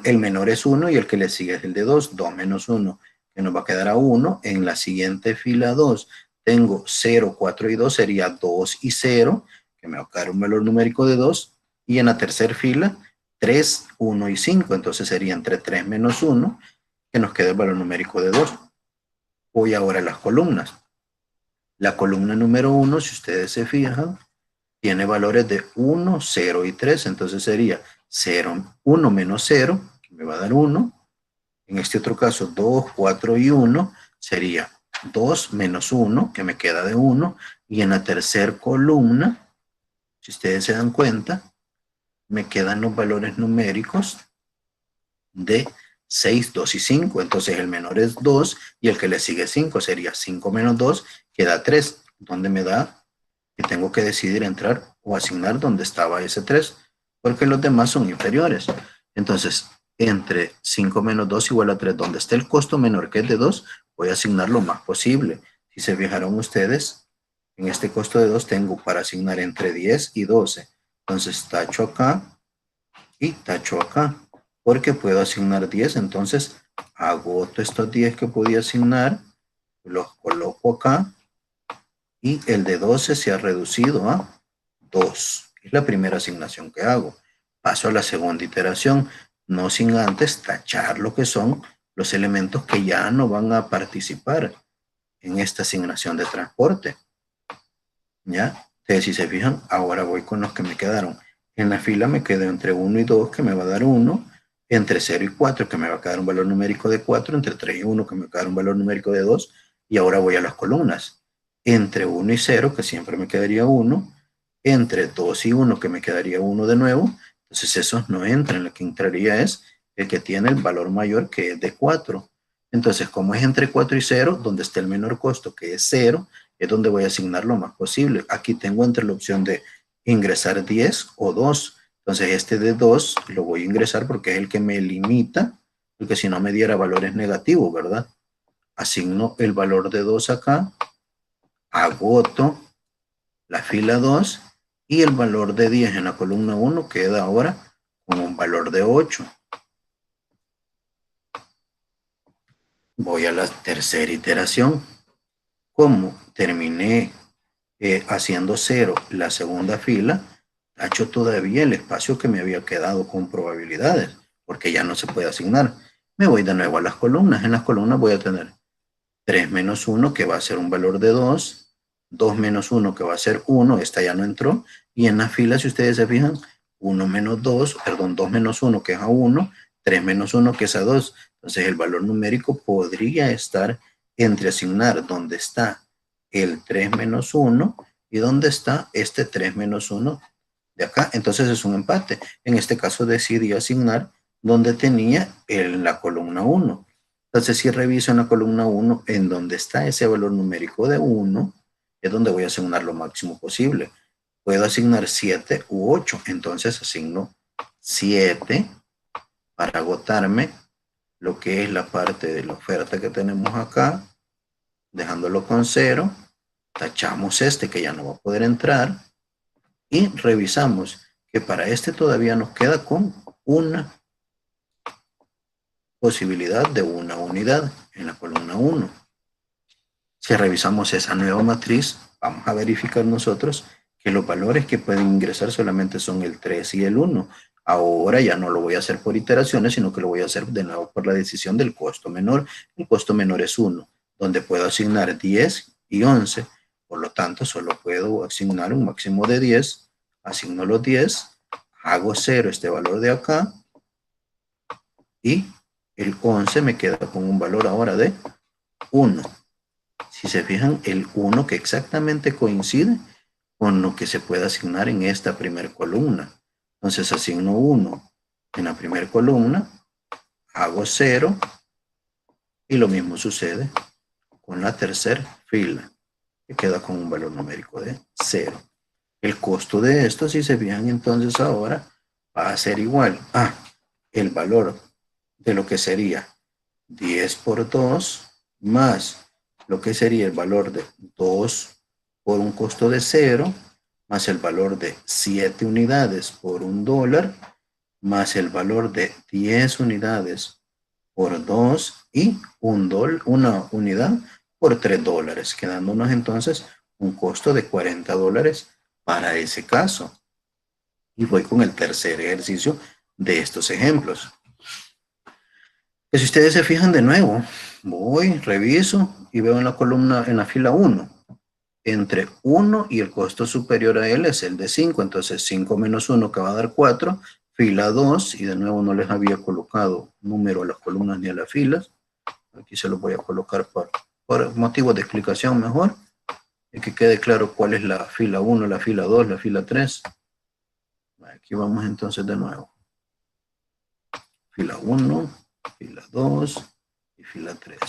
el menor es 1 y el que le sigue es el de 2, 2 menos 1, que nos va a quedar a 1. En la siguiente fila 2 tengo 0, 4 y 2, sería 2 y 0, que me va a quedar un valor numérico de 2, y en la tercera fila 3, 1 y 5, entonces sería entre 3 menos 1, que nos queda el valor numérico de 2. Voy ahora a las columnas. La columna número 1, si ustedes se fijan, tiene valores de 1, 0 y 3. Entonces sería 0, 1 menos 0, que me va a dar 1. En este otro caso, 2, 4 y 1 sería 2 menos 1, que me queda de 1. Y en la tercera columna, si ustedes se dan cuenta, me quedan los valores numéricos de 6, 2 y 5. Entonces el menor es 2 y el que le sigue 5 sería 5 menos 2, que da 3. ¿Dónde me da? Que tengo que decidir entrar o asignar donde estaba ese 3, porque los demás son inferiores. Entonces, entre 5 menos 2 igual a 3, donde esté el costo menor que es de 2, voy a asignar lo más posible. Si se fijaron ustedes, en este costo de 2 tengo para asignar entre 10 y 12. Entonces, tacho acá y tacho acá, porque puedo asignar 10, entonces agoto estos 10 que podía asignar, los coloco acá, y el de 12 se ha reducido a 2. Es la primera asignación que hago. Paso a la segunda iteración, no sin antes tachar lo que son los elementos que ya no van a participar en esta asignación de transporte. ¿Ya? Entonces, si se fijan, ahora voy con los que me quedaron. En la fila me quedo entre 1 y 2, que me va a dar 1, entre 0 y 4, que me va a quedar un valor numérico de 4, entre 3 y 1, que me va a quedar un valor numérico de 2, y ahora voy a las columnas. Entre 1 y 0, que siempre me quedaría 1, entre 2 y 1, que me quedaría 1 de nuevo, entonces esos no entran, lo que entraría es el que tiene el valor mayor, que es de 4. Entonces, como es entre 4 y 0, donde está el menor costo, que es 0, es donde voy a asignar lo más posible. Aquí tengo entre la opción de ingresar 10 o 2. Entonces este de 2 lo voy a ingresar porque es el que me limita, porque si no me diera valores negativos, ¿verdad? Asigno el valor de 2 acá, agoto la fila 2 y el valor de 10 en la columna 1 queda ahora con un valor de 8. Voy a la tercera iteración. Como terminé haciendo 0 la segunda fila, tacho todavía el espacio que me había quedado con probabilidades, porque ya no se puede asignar. Me voy de nuevo a las columnas. En las columnas voy a tener 3 menos 1, que va a ser un valor de 2, 2 menos 1, que va a ser 1, esta ya no entró, y en la fila, si ustedes se fijan, 1 menos 2, perdón, 2 menos 1, que es a 1, 3 menos 1, que es a 2. Entonces el valor numérico podría estar entre asignar donde está el 3 menos 1 ¿Y dónde está este 3 menos 1 de acá? Entonces es un empate. En este caso decidí asignar donde tenía en la columna 1. Entonces si reviso en la columna 1, en donde está ese valor numérico de 1, es donde voy a asignar lo máximo posible. Puedo asignar 7 u 8. Entonces asigno 7 para agotarme lo que es la parte de la oferta que tenemos acá, dejándolo con 0. Tachamos este que ya no va a poder entrar y revisamos que para este todavía nos queda con una posibilidad de una unidad en la columna 1. Si revisamos esa nueva matriz, vamos a verificar nosotros que los valores que pueden ingresar solamente son el 3 y el 1. Ahora ya no lo voy a hacer por iteraciones, sino que lo voy a hacer de nuevo por la decisión del costo menor. El costo menor es 1, donde puedo asignar 10 y 11. Por lo tanto, solo puedo asignar un máximo de 10. Asigno los 10, hago 0 este valor de acá, y el 11 me queda con un valor ahora de 1. Si se fijan, el 1 que exactamente coincide con lo que se puede asignar en esta primera columna. Entonces asigno 1 en la primera columna, hago 0, y lo mismo sucede con la tercera fila, que queda con un valor numérico de 0. El costo de esto, si se fijan, entonces ahora va a ser igual a el valor de lo que sería 10 por 2 más lo que sería el valor de 2 por un costo de 0, más el valor de 7 unidades por $1, más el valor de 10 unidades por 2 y una unidad por $3, quedándonos entonces un costo de $40 para ese caso. Y voy con el tercer ejercicio de estos ejemplos. Si ustedes se fijan de nuevo, voy, reviso y veo en la columna, en la fila 1, entre 1 y el costo superior a él es el de 5, entonces 5 menos 1 que va a dar 4, fila 2, y de nuevo no les había colocado número a las columnas ni a las filas, aquí se los voy a colocar por motivos de explicación mejor, y que quede claro cuál es la fila 1, la fila 2, la fila 3. Aquí vamos entonces de nuevo. Fila 1, fila 2 y fila 3.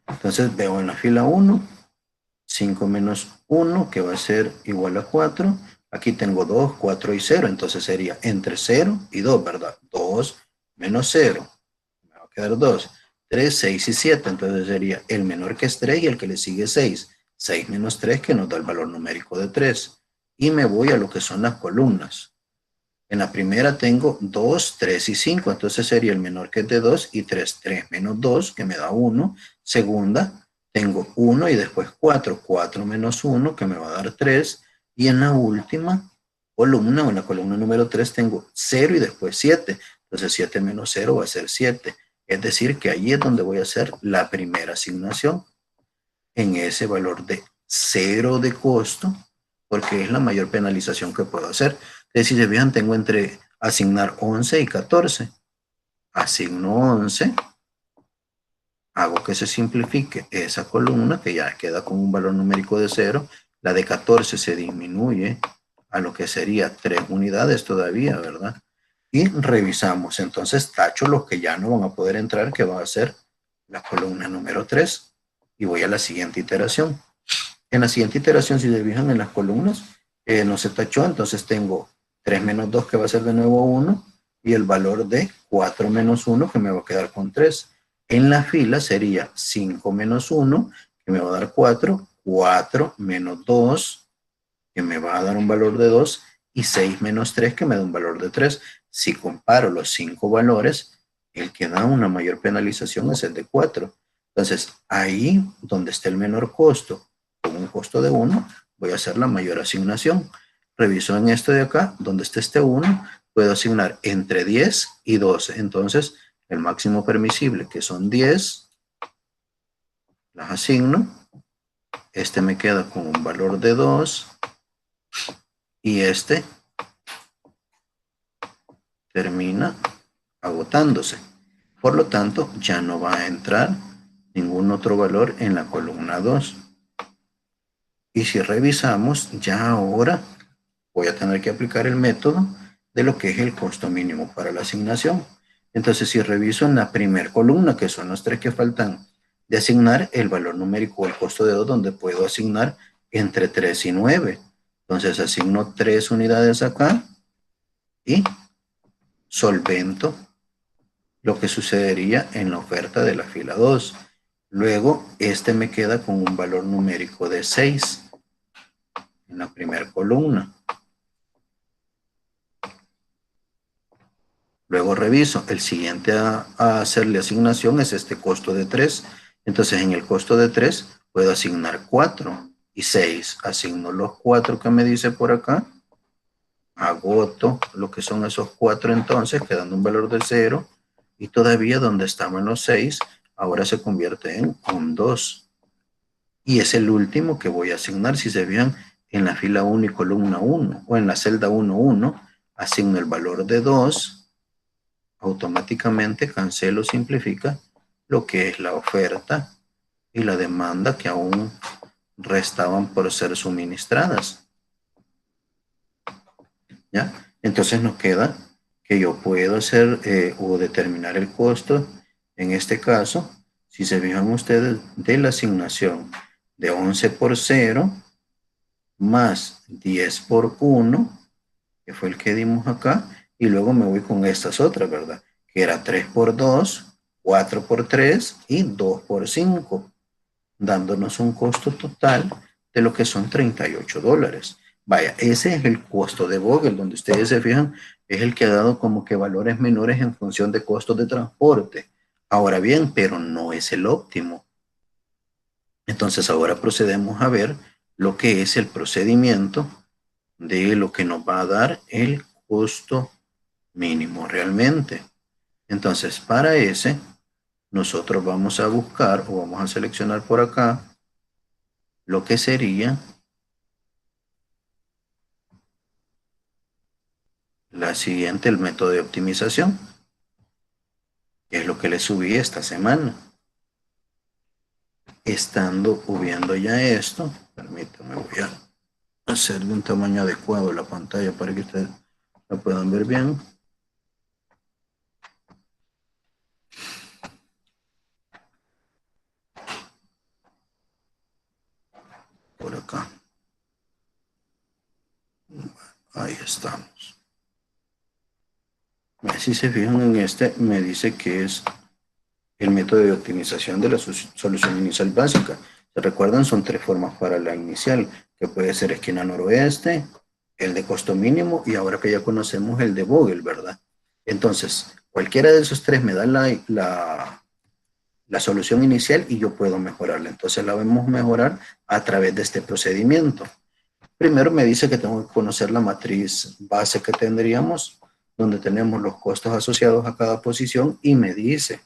Entonces veo en la fila 1, 5 menos 1, que va a ser igual a 4. Aquí tengo 2, 4 y 0, entonces sería entre 0 y 2, ¿verdad? 2 menos 0, me va a quedar 2. 3, 6 y 7, entonces sería el menor que es 3 y el que le sigue 6. 6 menos 3 que nos da el valor numérico de 3. Y me voy a lo que son las columnas. En la primera tengo 2, 3 y 5, entonces sería el menor que es de 2 y 3. 3 menos 2 que me da 1. Segunda, tengo 1 y después 4. 4 menos 1 que me va a dar 3. Y en la última columna, o en la columna número 3, tengo 0 y después 7. Entonces 7 menos 0 va a ser 7. Es decir, que ahí es donde voy a hacer la primera asignación, en ese valor de 0 de costo, porque es la mayor penalización que puedo hacer. Entonces, si se fijan, tengo entre asignar 11 y 14. Asigno 11, hago que se simplifique esa columna, que ya queda con un valor numérico de 0. La de 14 se disminuye a lo que sería 3 unidades todavía, ¿verdad? Y revisamos. Entonces, tacho los que ya no van a poder entrar, que va a ser la columna número 3. Y voy a la siguiente iteración. En la siguiente iteración, si se fijan en las columnas, no se tachó, entonces tengo 3 menos 2 que va a ser de nuevo 1 y el valor de 4 menos 1 que me va a quedar con 3. En la fila sería 5 menos 1 que me va a dar 4, 4 menos 2 que me va a dar un valor de 2 y 6 menos 3 que me da un valor de 3. Si comparo los 5 valores, el que da una mayor penalización es el de 4. Entonces, ahí donde esté el menor costo, con un costo de 1, voy a hacer la mayor asignación. Reviso en esto de acá, donde esté este 1, puedo asignar entre 10 y 12. Entonces, el máximo permisible, que son 10, las asigno. Este me queda con un valor de 2 y este termina agotándose. Por lo tanto, ya no va a entrar ningún otro valor en la columna 2. Y si revisamos, ya ahora voy a tener que aplicar el método de lo que es el costo mínimo para la asignación. Entonces, si reviso en la primera columna, que son los tres que faltan de asignar, el valor numérico o el costo de 2, donde puedo asignar entre 3 y 9. Entonces, asigno 3 unidades acá y solvento lo que sucedería en la oferta de la fila 2. Luego, este me queda con un valor numérico de 6 en la primera columna. Luego reviso, el siguiente a hacerle asignación es este costo de 3. Entonces, en el costo de 3 puedo asignar 4 y 6. Asigno los 4 que me dice por acá. Agoto lo que son esos 4 entonces, quedando un valor de 0. Y todavía donde estaban los 6, ahora se convierte en un 2. Y es el último que voy a asignar. Si se fijan, en la fila 1 y columna 1, o en la celda 1, 1, asigno el valor de 2. Automáticamente cancelo, simplifica lo que es la oferta y la demanda que aún restaban por ser suministradas. ¿Ya? Entonces nos queda que yo puedo hacer o determinar el costo, en este caso, si se fijan ustedes, de la asignación de 11 por 0 más 10 por 1, que fue el que dimos acá, y luego me voy con estas otras, ¿verdad? Que era 3 por 2, 4 por 3 y 2 por 5, dándonos un costo total de lo que son $38. Vaya, ese es el costo de Vogel, donde ustedes se fijan, es el que ha dado como que valores menores en función de costos de transporte. Ahora bien, pero no es el óptimo. Entonces ahora procedemos a ver lo que es el procedimiento de lo que nos va a dar el costo mínimo realmente. Entonces, para ese, nosotros vamos a buscar o vamos a seleccionar por acá lo que sería la siguiente, el método de optimización, que es lo que le subí esta semana. Estando viendo ya esto, permítanme, voy a hacer de un tamaño adecuado la pantalla para que ustedes la puedan ver bien. Por acá. Ahí estamos. Si se fijan en este, me dice que es el método de optimización de la solución inicial básica. ¿Se recuerdan? Son 3 formas para la inicial, que puede ser esquina noroeste, el de costo mínimo y ahora que ya conocemos el de Vogel, ¿verdad? Entonces, cualquiera de esos 3 me da la solución inicial y yo puedo mejorarla. Entonces la vamos a mejorar a través de este procedimiento. Primero me dice que tengo que conocer la matriz base que tendríamos, donde tenemos los costos asociados a cada posición, y me dice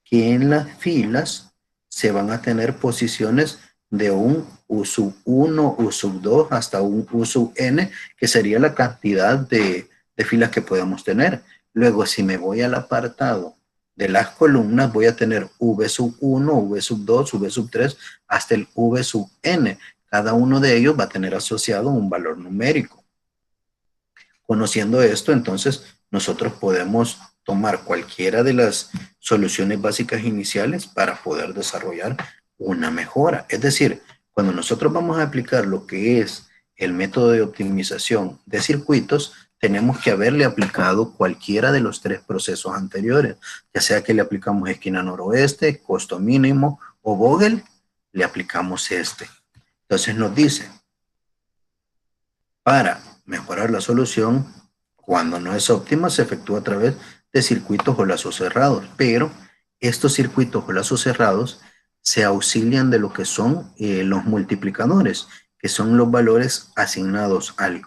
que en las filas se van a tener posiciones de un U sub 1, U sub 2 hasta un U sub n, que sería la cantidad de filas que podemos tener. Luego, si me voy al apartado de las columnas, voy a tener V sub 1, V sub 2, V sub 3, hasta el V sub n. Cada uno de ellos va a tener asociado un valor numérico. Conociendo esto, entonces, nosotros podemos tomar cualquiera de las soluciones básicas iniciales para poder desarrollar una mejora. Es decir, cuando nosotros vamos a aplicar lo que es el método de optimización de circuitos, tenemos que haberle aplicado cualquiera de los 3 procesos anteriores, ya sea que le aplicamos esquina noroeste, costo mínimo o Vogel, le aplicamos este. Entonces nos dice, para mejorar la solución, cuando no es óptima, se efectúa a través de circuitos o lazos cerrados, pero estos circuitos o lazos cerrados se auxilian de lo que son los multiplicadores, que son los valores asignados al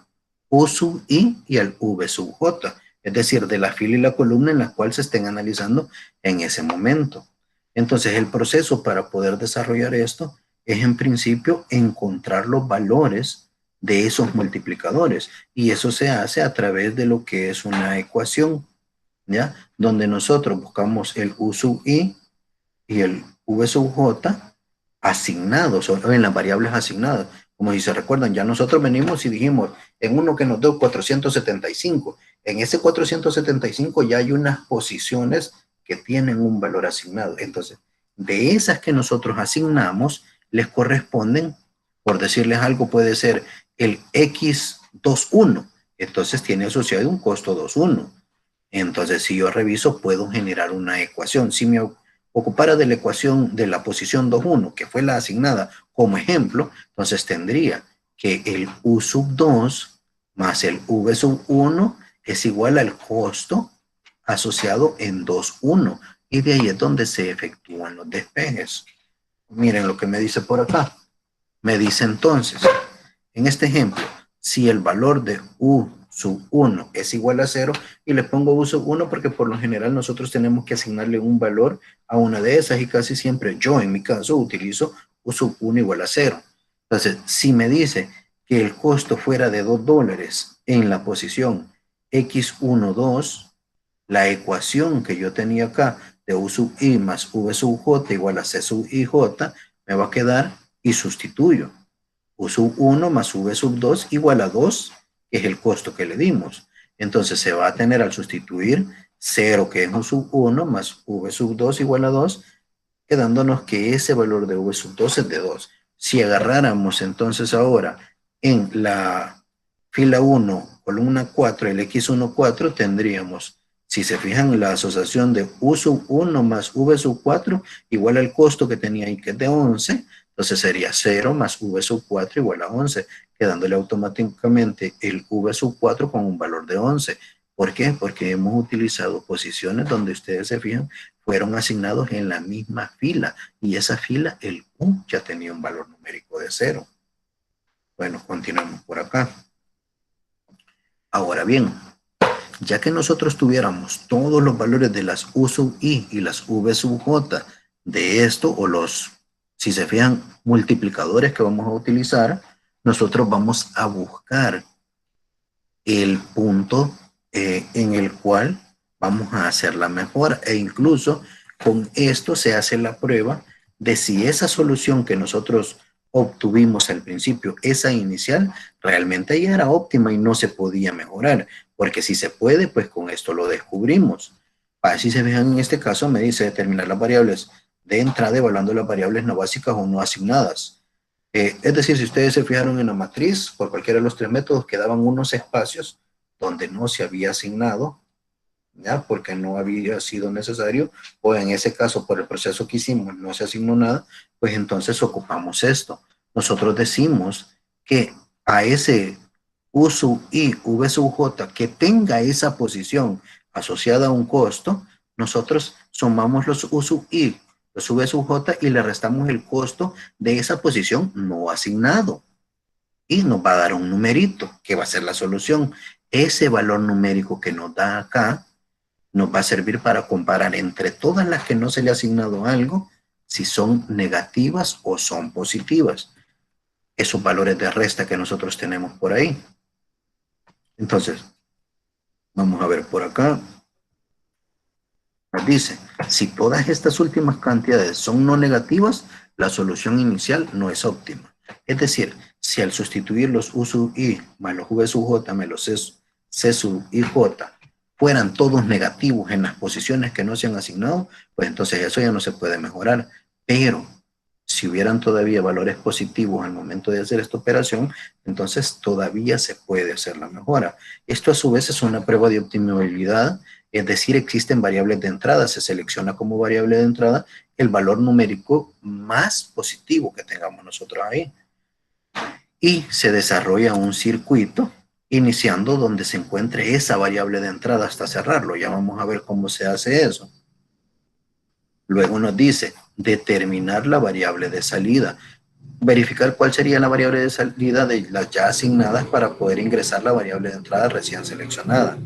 U sub I y al V sub J, es decir, de la fila y la columna en la cual se estén analizando en ese momento. Entonces, el proceso para poder desarrollar esto es, en principio, encontrar los valores de esos multiplicadores, y eso se hace a través de lo que es una ecuación, ¿ya? Donde nosotros buscamos el U sub I y el V sub J asignados, o en las variables asignadas. Como si se recuerdan, ya nosotros venimos y dijimos, en uno que nos dio 475, en ese 475 ya hay unas posiciones que tienen un valor asignado. Entonces, de esas que nosotros asignamos, les corresponden, por decirles algo, puede ser el X21. Entonces tiene asociado un costo 21. Entonces, si yo reviso, puedo generar una ecuación. Si me ocupara de la ecuación de la posición 21, que fue la asignada como ejemplo, entonces tendría que el U sub 2 más el V sub 1 es igual al costo asociado en 2,1. Y de ahí es donde se efectúan los despejes. Miren lo que me dice por acá. Me dice entonces, en este ejemplo, si el valor de U sub 1 es igual a 0, y le pongo U sub 1 porque por lo general nosotros tenemos que asignarle un valor a una de esas, y casi siempre yo en mi caso utilizo U sub 1 igual a 0. Entonces, si me dice que el costo fuera de $2 en la posición X12, la ecuación que yo tenía acá de U sub I más V sub J igual a C sub IJ me va a quedar, y sustituyo. U sub 1 más V sub 2 igual a 2, que es el costo que le dimos. Entonces se va a tener al sustituir 0, que es U sub 1, más V sub 2 igual a 2, quedándonos que ese valor de V sub 2 es de 2. Si agarráramos entonces ahora en la fila 1, columna 4, el X14, tendríamos, si se fijan, la asociación de U sub 1 más V sub 4 igual al costo que tenía ahí, que es de 11. Entonces sería 0 más V sub 4 igual a 11, quedándole automáticamente el V sub 4 con un valor de 11. ¿Por qué? Porque hemos utilizado posiciones donde ustedes se fijan, fueron asignados en la misma fila, y esa fila, el U, ya tenía un valor numérico de 0. Bueno, continuamos por acá. Ahora bien, ya que nosotros tuviéramos todos los valores de las U sub I y las V sub J de esto, o los, si se fijan, multiplicadores que vamos a utilizar, nosotros vamos a buscar el punto en el cual vamos a hacer la mejora, e incluso con esto se hace la prueba de si esa solución que nosotros obtuvimos al principio, esa inicial, realmente ya era óptima y no se podía mejorar, porque si se puede, pues con esto lo descubrimos. Así se fijan, en este caso me dice determinar las variables de entrada evaluando las variables no básicas o no asignadas. Es decir, si ustedes se fijaron en la matriz, por cualquiera de los tres métodos quedaban unos espacios donde no se había asignado, ¿ya? Porque no había sido necesario, o en ese caso por el proceso que hicimos no se asignó nada, pues entonces ocupamos esto. Nosotros decimos que a ese U sub I, V sub J, que tenga esa posición asociada a un costo, nosotros sumamos los U sub I, los V sub J, y le restamos el costo de esa posición no asignado. Y nos va a dar un numerito, que va a ser la solución. Ese valor numérico que nos da acá, nos va a servir para comparar entre todas las que no se le ha asignado algo, si son negativas o son positivas. Esos valores de resta que nosotros tenemos por ahí. Entonces, vamos a ver por acá. Nos dice, si todas estas últimas cantidades son no negativas, la solución inicial no es óptima. Es decir, si al sustituir los U sub I más los V sub J más los C sub IJ fueran todos negativos en las posiciones que no se han asignado, pues entonces eso ya no se puede mejorar. Pero si hubieran todavía valores positivos al momento de hacer esta operación, entonces todavía se puede hacer la mejora. Esto a su vez es una prueba de optimabilidad, es decir, existen variables de entrada, se selecciona como variable de entrada el valor numérico más positivo que tengamos nosotros ahí. Y se desarrolla un circuito iniciando donde se encuentre esa variable de entrada hasta cerrarlo. Ya vamos a ver cómo se hace eso. Luego nos dice determinar la variable de salida. Verificar cuál sería la variable de salida de las ya asignadas para poder ingresar la variable de entrada recién seleccionada.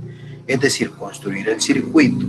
Es decir, construir el circuito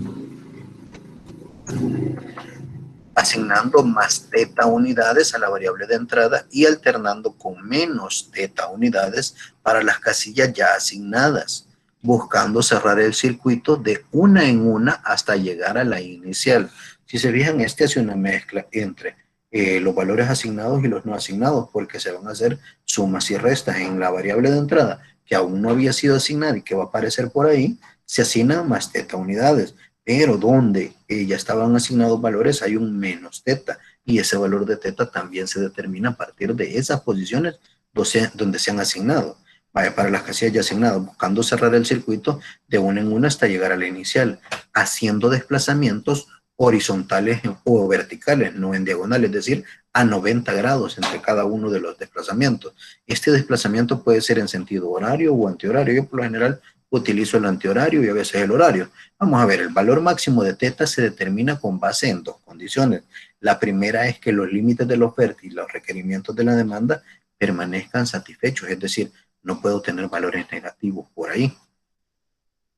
asignando más teta unidades a la variable de entrada y alternando con menos teta unidades para las casillas ya asignadas, buscando cerrar el circuito de una en una hasta llegar a la inicial. Si se fijan, este hace una mezcla entre los valores asignados y los no asignados, porque se van a hacer sumas y restas en la variable de entrada, que aún no había sido asignada y que va a aparecer por ahí, se asignan más teta unidades, pero donde ya estaban asignados valores hay un menos teta, y ese valor de teta también se determina a partir de esas posiciones donde se han asignado. Vaya, para las casillas ya asignadas, buscando cerrar el circuito de una en una hasta llegar a la inicial, haciendo desplazamientos horizontales o verticales, no en diagonal, es decir, a 90 grados entre cada uno de los desplazamientos. Este desplazamiento puede ser en sentido horario o antihorario. Yo por lo general utilizo el antihorario y a veces el horario. Vamos a ver, el valor máximo de teta se determina con base en dos condiciones. La primera es que los límites de la oferta y los requerimientos de la demanda permanezcan satisfechos, es decir, no puedo tener valores negativos por ahí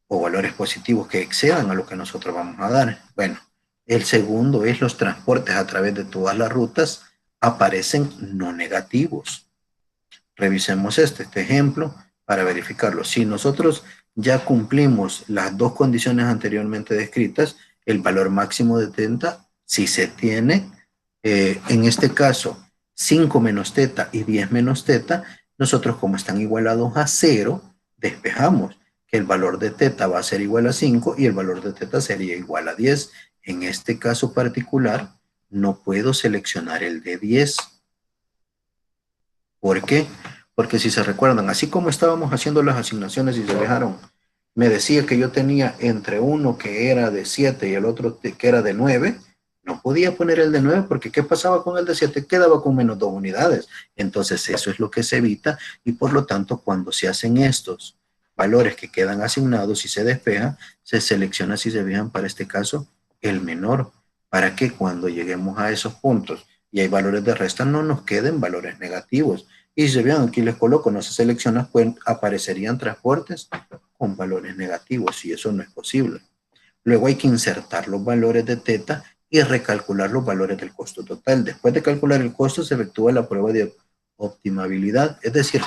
o valores positivos que excedan a lo que nosotros vamos a dar. Bueno, el segundo es los transportes a través de todas las rutas aparecen no negativos. Revisemos este ejemplo para verificarlo. Si nosotros ya cumplimos las dos condiciones anteriormente descritas, el valor máximo de teta, si se tiene, en este caso, 5 menos teta y 10 menos teta, nosotros como están igualados a 0, despejamos que el valor de teta va a ser igual a 5 y el valor de teta sería igual a 10. En este caso particular, no puedo seleccionar el de 10. ¿Por qué? Porque si se recuerdan, así como estábamos haciendo las asignaciones y se dejaron, me decía que yo tenía entre uno que era de 7 y el otro que era de 9, no podía poner el de 9 porque ¿qué pasaba con el de 7? Quedaba con menos 2 unidades. Entonces eso es lo que se evita y por lo tanto cuando se hacen estos valores que quedan asignados y se despeja, se selecciona, si se fijan, para este caso, el menor, para que cuando lleguemos a esos puntos y hay valores de resta, no nos queden valores negativos. Y si se vean, aquí les coloco, no se selecciona, pues aparecerían transportes con valores negativos y eso no es posible. Luego hay que insertar los valores de teta y recalcular los valores del costo total. Después de calcular el costo, se efectúa la prueba de optimabilidad, es decir,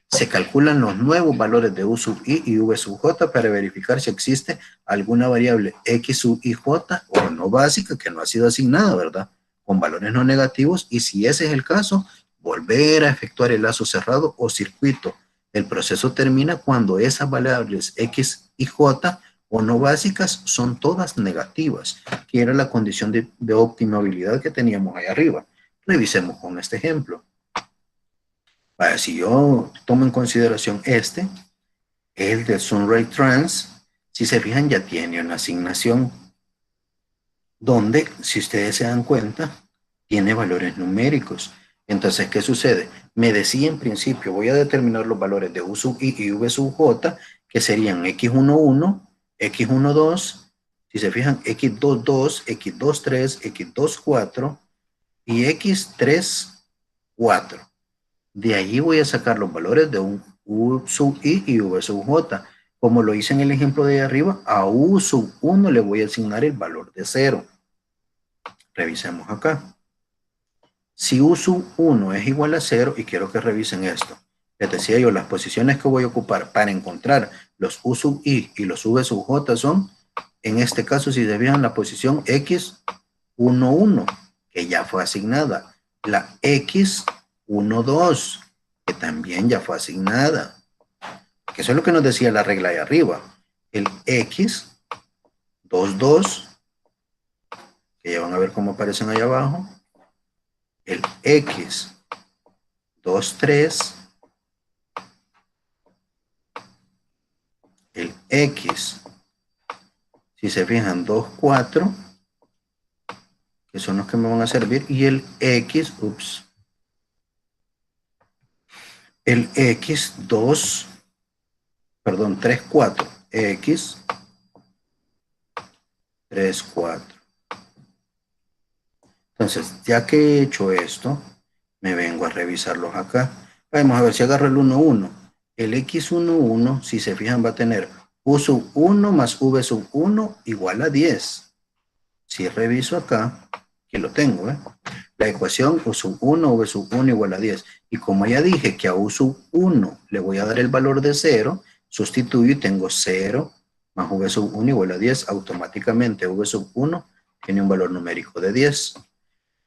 se calculan los nuevos valores de U sub I y V sub J para verificar si existe alguna variable X sub I J o no básica que no ha sido asignada, ¿verdad? Con valores no negativos, y si ese es el caso, volver a efectuar el lazo cerrado o circuito. El proceso termina cuando esas variables X y J o no básicas son todas negativas, que era la condición de optimabilidad que teníamos ahí arriba. Revisemos con este ejemplo. Vaya, si yo tomo en consideración el de Sunray Trans, si se fijan ya tiene una asignación donde, si ustedes se dan cuenta, tiene valores numéricos. Entonces, ¿qué sucede? Me decía en principio, voy a determinar los valores de U sub I y V sub J, que serían X11, X12, si se fijan, X22, X23, X24 y X34. De allí voy a sacar los valores de un U sub I y V sub J. Como lo hice en el ejemplo de arriba, a U sub 1 le voy a asignar el valor de 0. Revisemos acá. Si U sub 1 es igual a 0, y quiero que revisen esto, les decía yo, las posiciones que voy a ocupar para encontrar los U sub I y los V sub J son, en este caso, si se fijan, la posición X11, que ya fue asignada, la X12, que también ya fue asignada, que eso es lo que nos decía la regla de arriba, el X22, que ya van a ver cómo aparecen ahí abajo, el X23, el X, si se fijan, 24, que son los que me van a servir, y el X, el X2, perdón, 34, X 34. Entonces, ya que he hecho esto, me vengo a revisarlos acá. Vamos a ver si agarro el 1,1. El X11, si se fijan, va a tener U sub 1 más V sub 1 igual a 10. Si reviso acá, que lo tengo, la ecuación U sub 1, V sub 1 igual a 10. Y como ya dije que a U sub 1 le voy a dar el valor de 0, sustituyo y tengo 0 más V sub 1 igual a 10. Automáticamente V sub 1 tiene un valor numérico de 10.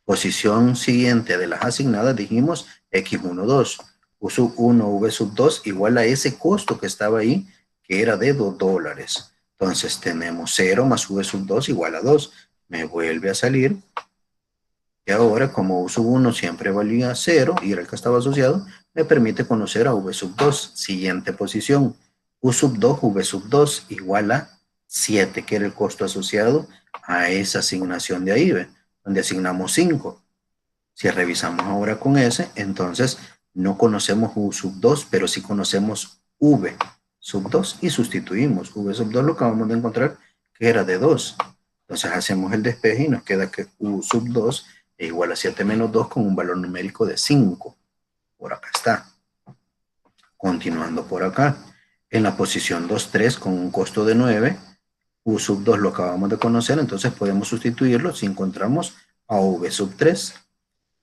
Posición siguiente de las asignadas dijimos X1, 2. U sub 1, V sub 2 igual a ese costo que estaba ahí, que era de $2. Entonces tenemos 0 más V sub 2 igual a 2. Me vuelve a salir. Y ahora, como U sub 1 siempre valía 0 y era el que estaba asociado, me permite conocer a V sub 2. Siguiente posición. U sub 2, V sub 2 igual a 7, que era el costo asociado a esa asignación de ahí, ¿ve? Donde asignamos 5. Si revisamos ahora con S, entonces no conocemos U sub 2, pero sí conocemos V sub 2 y sustituimos. V sub 2 lo acabamos de encontrar que era de 2. Entonces hacemos el despeje y nos queda que U sub 2 es igual a 7 menos 2 con un valor numérico de 5. Por acá está. Continuando por acá. En la posición 2, 3 con un costo de 9, U sub 2 lo acabamos de conocer, entonces podemos sustituirlo si encontramos a V sub 3.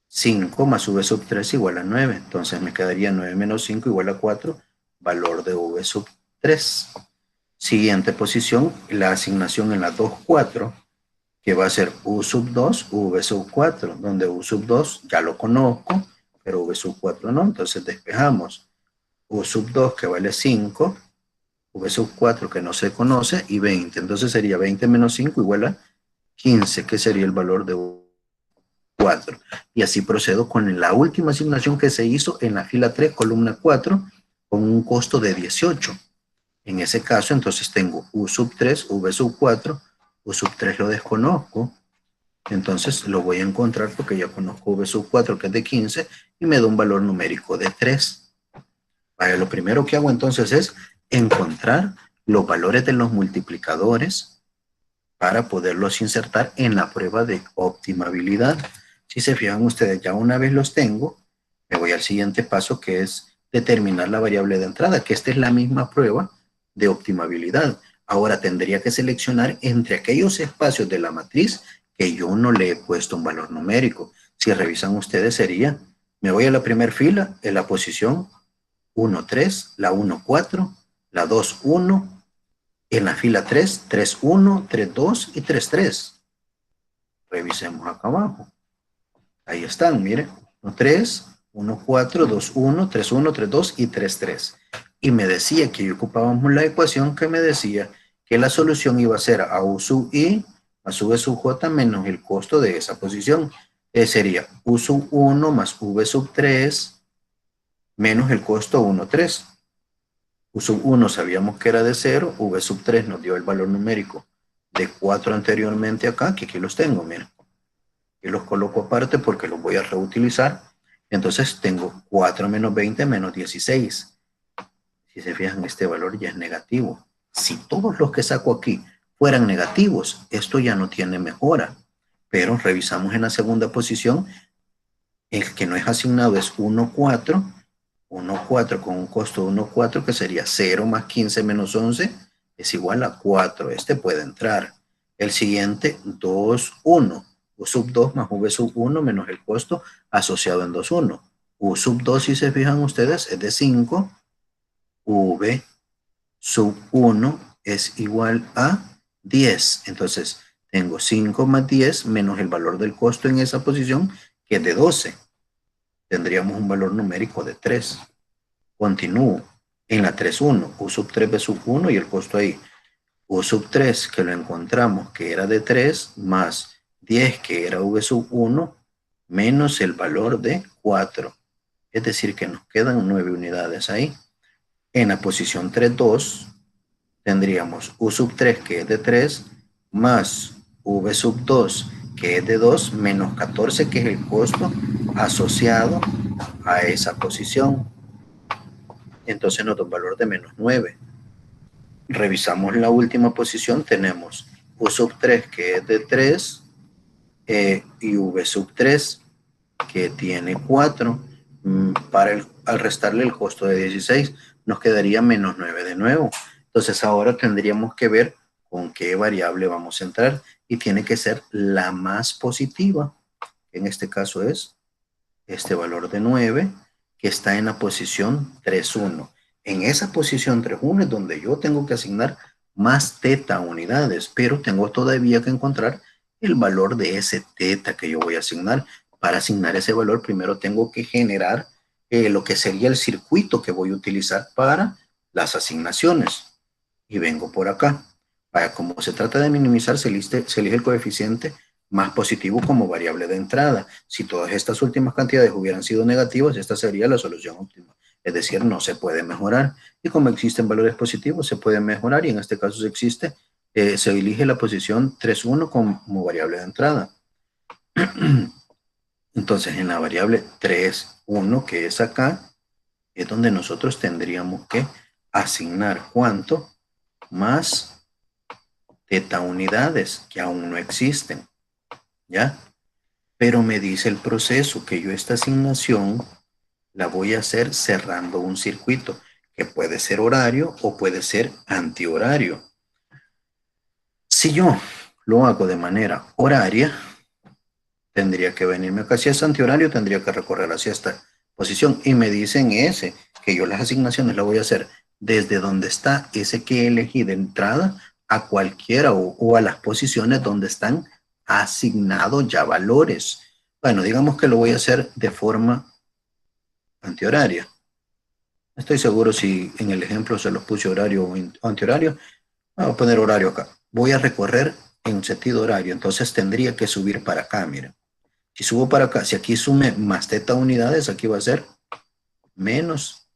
5 más V sub 3 igual a 9. Entonces me quedaría 9 menos 5 igual a 4, valor de V sub 3. Siguiente posición, la asignación en la 2, 4, que va a ser U sub 2, V sub 4, donde U sub 2 ya lo conozco, pero V sub 4 no. Entonces despejamos U sub 2 que vale 5, V sub 4 que no se conoce y 20. Entonces sería 20 menos 5 igual a 15, que sería el valor de U 4. Y así procedo con la última asignación que se hizo en la fila 3, columna 4, con un costo de 18. En ese caso, entonces tengo U sub 3, V sub 4, U sub 3 lo desconozco, entonces lo voy a encontrar porque ya conozco V sub 4 que es de 15 y me da un valor numérico de 3. Vale, lo primero que hago entonces es encontrar los valores de los multiplicadores para poderlos insertar en la prueba de optimabilidad. Si se fijan ustedes, ya una vez los tengo, me voy al siguiente paso, que es determinar la variable de entrada, que esta es la misma prueba de optimabilidad. Ahora tendría que seleccionar entre aquellos espacios de la matriz que yo no le he puesto un valor numérico. Si revisan ustedes sería, me voy a la primera fila, en la posición 1, 3, la 1, 4, la 2, 1, en la fila 3, 3, 1, 3, 2 y 3, 3. Revisemos acá abajo. Ahí están, miren. 1, 3, 1, 4, 2, 1, 3, 1, 3, 2 y 3, 3. Y me decía que ocupábamos la ecuación que me decía que la solución iba a ser a U sub I más V sub J menos el costo de esa posición. Sería U sub 1 más V sub 3 menos el costo 1, 3. U sub 1 sabíamos que era de 0, V sub 3 nos dio el valor numérico de 4 anteriormente acá, que aquí los tengo, miren. Y los coloco aparte porque los voy a reutilizar. Entonces tengo 4 menos 20 menos 16. Si se fijan, este valor ya es negativo. Si todos los que saco aquí fueran negativos, esto ya no tiene mejora. Pero revisamos en la segunda posición, el que no es asignado es 1, 4. 1, 4 con un costo de 1, 4, que sería 0 más 15 menos 11, es igual a 4. Este puede entrar. El siguiente, 2, 1. U sub 2 más V sub 1 menos el costo asociado en 2, 1. U sub 2, si se fijan ustedes, es de 5. V sub 1 es igual a 10. Entonces, tengo 5 más 10 menos el valor del costo en esa posición, que es de 12. Tendríamos un valor numérico de 3. Continúo. En la 3, 1. U sub 3, V sub 1 y el costo ahí. U sub 3, que lo encontramos, que era de 3, más 10, que era V sub 1, menos el valor de 4. Es decir, que nos quedan 9 unidades ahí. En la posición 3, 2, tendríamos U sub 3, que es de 3, más V sub 2, que es de 2, menos 14, que es el costo asociado a esa posición. Entonces nos da un valor de menos 9. Revisamos la última posición, tenemos U sub 3, que es de 3, y V sub 3, que tiene 4. Al restarle el costo de 16, nos quedaría menos 9 de nuevo. Entonces ahora tendríamos que ver con qué variable vamos a entrar, y tiene que ser la más positiva. En este caso es este valor de 9, que está en la posición 3,1. En esa posición 3,1 es donde yo tengo que asignar más teta unidades, pero tengo todavía que encontrar el valor de ese teta que yo voy a asignar. Para asignar ese valor, primero tengo que generar lo que sería el circuito que voy a utilizar para las asignaciones. Y vengo por acá. Para como se trata de minimizar, se elige el coeficiente más positivo como variable de entrada. Si todas estas últimas cantidades hubieran sido negativas, esta sería la solución óptima. Es decir, no se puede mejorar. Y como existen valores positivos, se puede mejorar. Y en este caso se existe, se elige la posición 3,1 como variable de entrada. Entonces, en la variable 3,1, que es acá, es donde nosotros tendríamos que asignar ¿cuánto? Más teta unidades, que aún no existen, ¿ya? Pero me dice el proceso que yo esta asignación la voy a hacer cerrando un circuito, que puede ser horario o puede ser antihorario. Si yo lo hago de manera horaria, tendría que venirme acá. Si es antihorario, tendría que recorrer hacia esta posición. Y me dicen ese, que yo las asignaciones las voy a hacer desde donde está ese que elegí de entrada a cualquiera o a las posiciones donde están asignados ya valores. Bueno, digamos que lo voy a hacer de forma antihoraria. No estoy seguro si en el ejemplo se los puse horario o antihorario. Voy a poner horario acá. Voy a recorrer en sentido horario, entonces tendría que subir para acá, miren. Si subo para acá, si aquí sume más teta unidades, aquí va a ser menos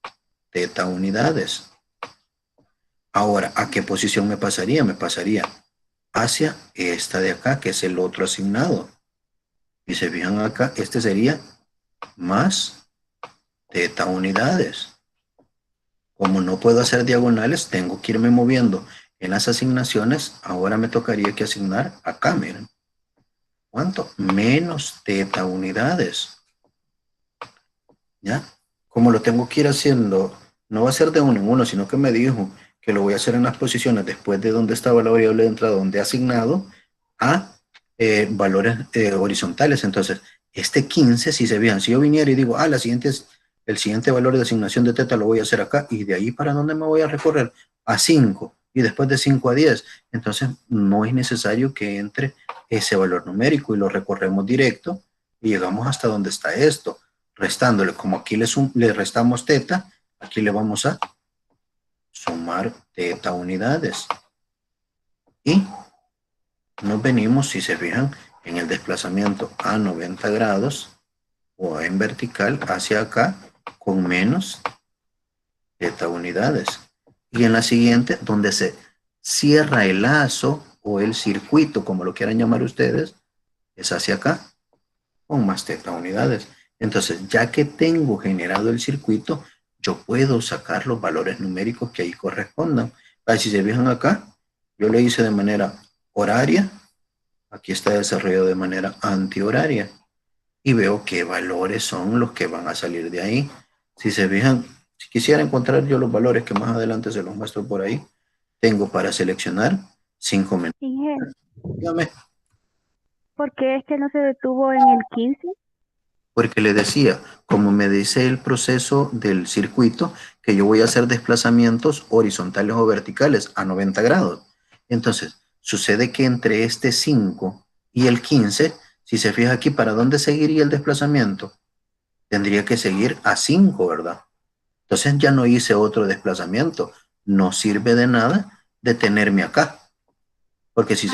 teta unidades. Ahora, ¿a qué posición me pasaría? Me pasaría hacia esta de acá, que es el otro asignado. Y se fijan acá, este sería más teta unidades. Como no puedo hacer diagonales, tengo que irme moviendo en las asignaciones. Ahora me tocaría que asignar acá, miren. ¿Cuánto? Menos teta unidades. ¿Ya? Como lo tengo que ir haciendo, no va a ser de uno en uno, sino que me dijo que lo voy a hacer en las posiciones después de donde estaba la variable de entrada, donde he asignado a valores horizontales. Entonces, este 15, si se fijan, si yo viniera y digo, el siguiente valor de asignación de teta lo voy a hacer acá, y de ahí para dónde me voy a recorrer, a 5, y después de 5 a 10, entonces no es necesario que entre ese valor numérico y lo recorremos directo y llegamos hasta donde está esto, restándole. Como aquí le restamos teta, aquí le vamos a sumar teta unidades. Y nos venimos, si se fijan, en el desplazamiento a 90 grados o en vertical hacia acá con menos teta unidades. Y en la siguiente, donde se cierra el lazo o el circuito, como lo quieran llamar ustedes, es hacia acá con más teta unidades. Entonces, ya que tengo generado el circuito, yo puedo sacar los valores numéricos que ahí correspondan. Si se fijan acá, yo lo hice de manera horaria. Aquí está desarrollado de manera antihoraria. Y veo qué valores son los que van a salir de ahí. Si se fijan, si quisiera encontrar yo los valores que más adelante se los muestro por ahí, tengo para seleccionar 5 menús. Ingeniero, Dígame. ¿por qué es que no se detuvo en el 15? Porque le decía, como me dice el proceso del circuito, que yo voy a hacer desplazamientos horizontales o verticales a 90 grados. Entonces, sucede que entre este 5 y el 15, si se fija aquí, ¿para dónde seguiría el desplazamiento? Tendría que seguir a 5, ¿verdad? Entonces ya no hice otro desplazamiento. No sirve de nada detenerme acá. Porque si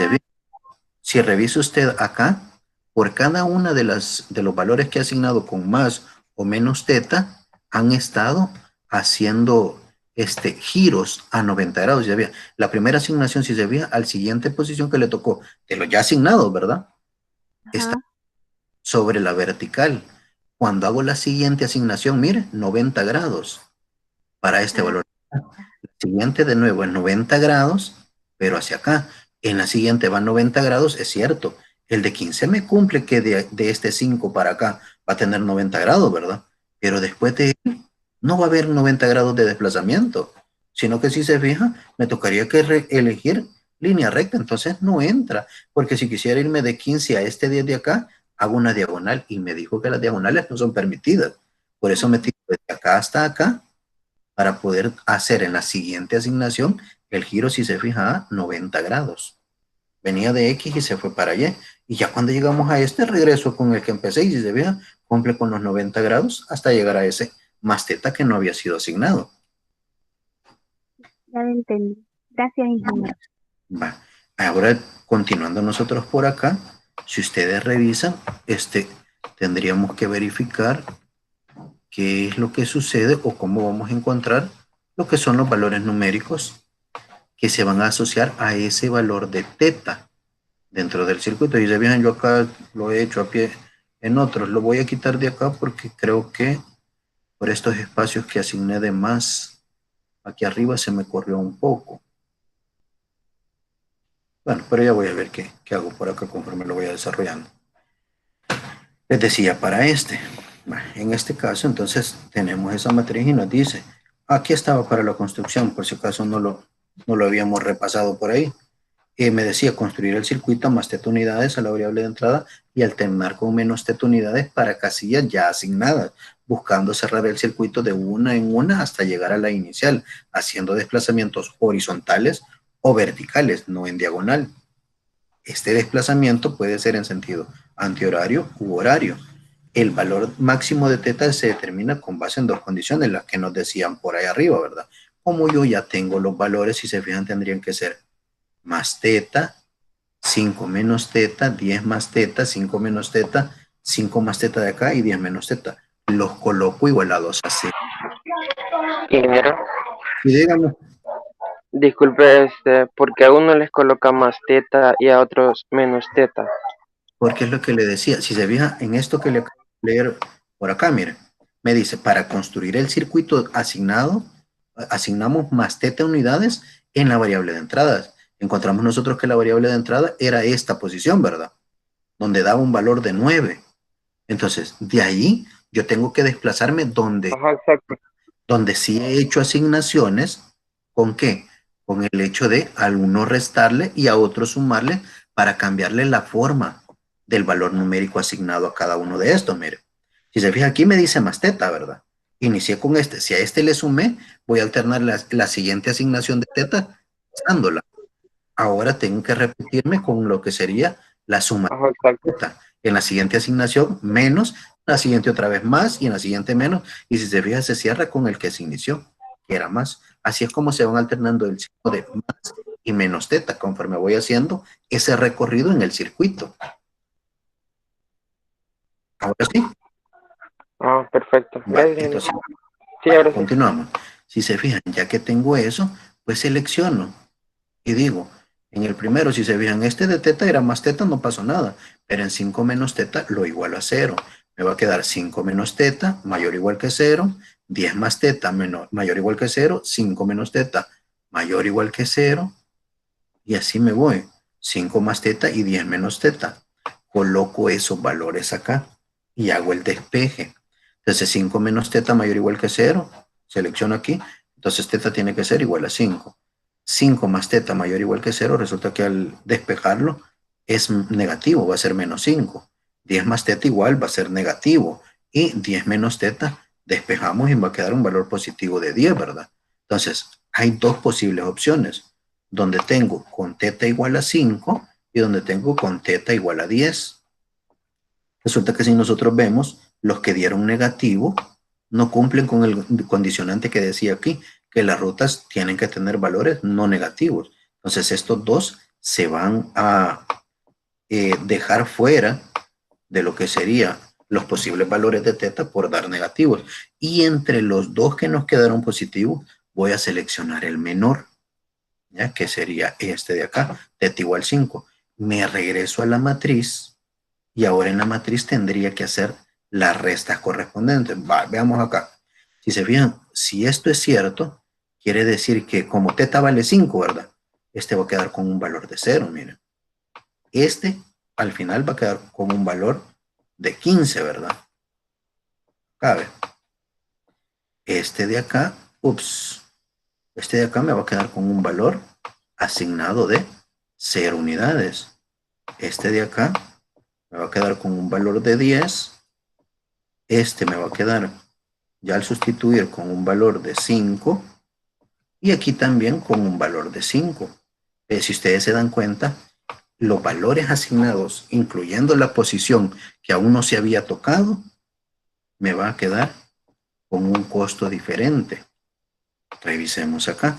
revisa usted acá, por cada una de los valores que ha asignado con más o menos teta, han estado haciendo giros a 90 grados. Ya veía, la primera asignación, si se veía, al siguiente posición que le tocó, de los ya asignados, ¿verdad? Está sobre la vertical. Cuando hago la siguiente asignación, mire, 90 grados para este valor. La siguiente de nuevo es 90 grados, pero hacia acá. En la siguiente va 90 grados, es cierto. El de 15 me cumple que de este 5 para acá va a tener 90 grados, ¿verdad? Pero después de él no va a haber 90 grados de desplazamiento, sino que si se fija, me tocaría que elegir línea recta, entonces no entra, porque si quisiera irme de 15 a este 10 de acá, hago una diagonal y me dijo que las diagonales no son permitidas. Por eso me tiro de acá hasta acá para poder hacer en la siguiente asignación el giro, si se fija, a 90 grados. Venía de X y se fue para Y. Y ya cuando llegamos a este, regreso con el que empecé y si se vean, cumple con los 90 grados hasta llegar a ese más teta que no había sido asignado. Ya lo entendí. Gracias, ingeniero. Va. Ahora, continuando nosotros por acá, si ustedes revisan, tendríamos que verificar qué es lo que sucede o cómo vamos a encontrar lo que son los valores numéricos que se van a asociar a ese valor de teta dentro del circuito. Y se vean, yo acá lo he hecho a pie en otros. Lo voy a quitar de acá porque creo que por estos espacios que asigné de más aquí arriba se me corrió un poco. Bueno, pero ya voy a ver qué hago por acá conforme lo voy desarrollando. Les decía, para en este caso, entonces tenemos esa matriz y nos dice, aquí estaba para la construcción, por si acaso no lo habíamos repasado por ahí. Me decía construir el circuito a más teta unidades a la variable de entrada y alternar con menos teta unidades para casillas ya asignadas, buscando cerrar el circuito de una en una hasta llegar a la inicial, haciendo desplazamientos horizontales o verticales, no en diagonal. Este desplazamiento puede ser en sentido antihorario u horario. El valor máximo de teta se determina con base en dos condiciones, las que nos decían por ahí arriba, ¿verdad? Como yo ya tengo los valores, si se fijan, tendrían que ser más teta, 5 menos teta, 10 más teta, 5 menos teta, 5 más teta de acá y 10 menos teta. Los coloco igualados a 0. Ingeniero, Y digamos, disculpe, ¿por qué a uno les coloca más teta y a otros menos teta? porque es lo que le decía, si se fija en esto que le acabo de leer por acá, mire, me dice, para construir el circuito asignado, asignamos más teta unidades en la variable de entradas. Encontramos nosotros que la variable de entrada era esta posición, ¿verdad? Donde daba un valor de 9. Entonces, de ahí yo tengo que desplazarme Ajá, exacto. donde sí he hecho asignaciones. ¿Con qué? Con el hecho de a uno restarle y a otro sumarle para cambiarle la forma del valor numérico asignado a cada uno de estos. Mire, si se fija aquí me dice más teta, ¿verdad? Inicié con este. Si a este le sumé, voy a alternar la siguiente asignación de teta dándola. Ahora tengo que repetirme con lo que sería la suma de teta. En la siguiente asignación, menos, la siguiente otra vez más y en la siguiente menos. Y si se fija, se cierra con el que se inició, que era más. Así es como se van alternando el signo de más y menos teta conforme voy haciendo ese recorrido en el circuito. Ahora sí. Ah, perfecto. Vale, Gracias. entonces, Sí, ahora sí. continuamos. Si se fijan, ya que tengo eso, pues selecciono y digo, en el primero, si se fijan, este de teta era más teta, no pasó nada, pero en 5 menos teta lo igualo a 0. Me va a quedar 5 menos teta mayor o igual que 0, 10 más teta mayor o igual que 0, 5 menos teta mayor o igual que 0, y así me voy. 5 más teta y 10 menos teta. Coloco esos valores acá y hago el despeje. Entonces 5 menos teta mayor o igual que 0, selecciono aquí, entonces teta tiene que ser igual a 5. 5 más teta mayor o igual que 0, resulta que al despejarlo es negativo, va a ser menos 5. 10 más teta igual va a ser negativo. Y 10 menos teta despejamos y va a quedar un valor positivo de 10, ¿verdad? Entonces, hay dos posibles opciones, donde tengo con teta igual a 5 y donde tengo con teta igual a 10. Resulta que si nosotros vemos, los que dieron negativo no cumplen con el condicionante que decía aquí, que las rutas tienen que tener valores no negativos. Entonces estos dos se van a dejar fuera de lo que serían los posibles valores de teta por dar negativos. Y entre los dos que nos quedaron positivos, voy a seleccionar el menor, ¿ya? Que sería este de acá, teta igual 5. Me regreso a la matriz y ahora en la matriz tendría que hacer las restas correspondientes. Veamos acá. Si se fijan, si esto es cierto, quiere decir que como teta vale 5, ¿verdad? Este va a quedar con un valor de 0, miren. Este al final va a quedar con un valor de 15, ¿verdad? Cabe. Este de acá, este de acá me va a quedar con un valor asignado de 0 unidades. Este de acá me va a quedar con un valor de 10. Este me va a quedar ya al sustituir con un valor de 5 y aquí también con un valor de 5. Si ustedes se dan cuenta, los valores asignados, incluyendo la posición que aún no se había tocado, me va a quedar con un costo diferente. Revisemos acá.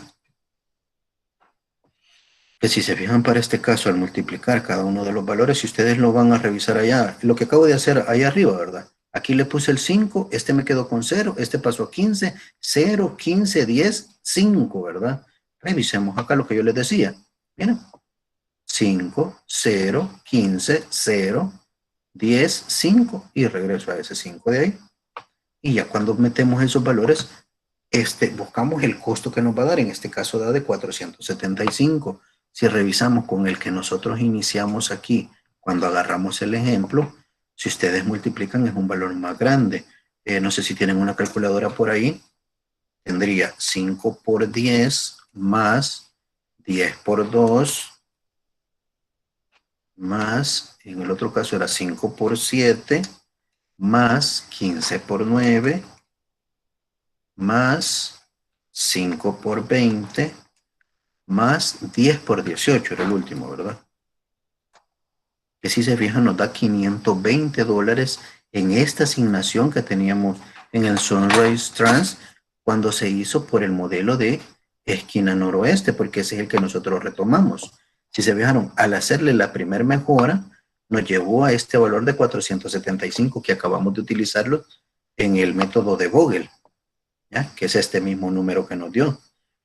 Que si se fijan para este caso, al multiplicar cada uno de los valores, si ustedes lo van a revisar allá, lo que acabo de hacer allá arriba, ¿verdad? Aquí le puse el 5, este me quedó con 0, este pasó a 15, 0, 15, 10, 5, ¿verdad? Revisemos acá lo que yo les decía. Miren, 5, 0, 15, 0, 10, 5 y regreso a ese 5 de ahí. Y ya cuando metemos esos valores, buscamos el costo que nos va a dar. En este caso da de 475. Si revisamos con el que nosotros iniciamos aquí, cuando agarramos el ejemplo, si ustedes multiplican es un valor más grande. No sé si tienen una calculadora por ahí. Tendría 5 por 10 más 10 por 2 más, en el otro caso era 5 por 7 más 15 por 9 más 5 por 20 más 10 por 18, era el último, ¿verdad? Que si se fijan nos da $520 en esta asignación que teníamos en el Sunrise Trans cuando se hizo por el modelo de esquina noroeste, porque ese es el que nosotros retomamos. Si se fijaron, al hacerle la primera mejora, nos llevó a este valor de 475 que acabamos de utilizarlo en el método de Vogel, ¿ya? Que es este mismo número que nos dio.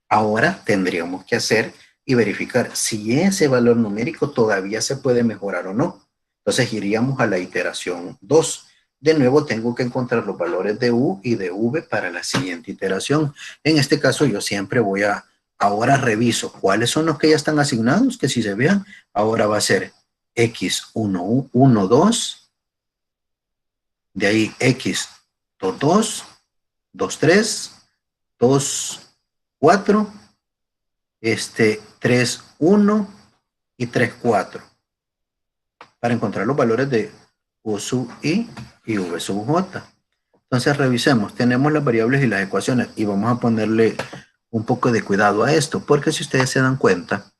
Ahora tendríamos que hacer y verificar si ese valor numérico todavía se puede mejorar o no. Entonces iríamos a la iteración 2. De nuevo tengo que encontrar los valores de U y de V para la siguiente iteración. En este caso yo siempre voy a, ahora reviso cuáles son los que ya están asignados, que si se vean, ahora va a ser X1, 1, 2, de ahí X2, 2, 2, 3, 2, 4, 3, 1 y 3, 4. Para encontrar los valores de U sub I y V sub J. Entonces revisemos, tenemos las variables y las ecuaciones y vamos a ponerle un poco de cuidado a esto, porque si ustedes se dan cuenta,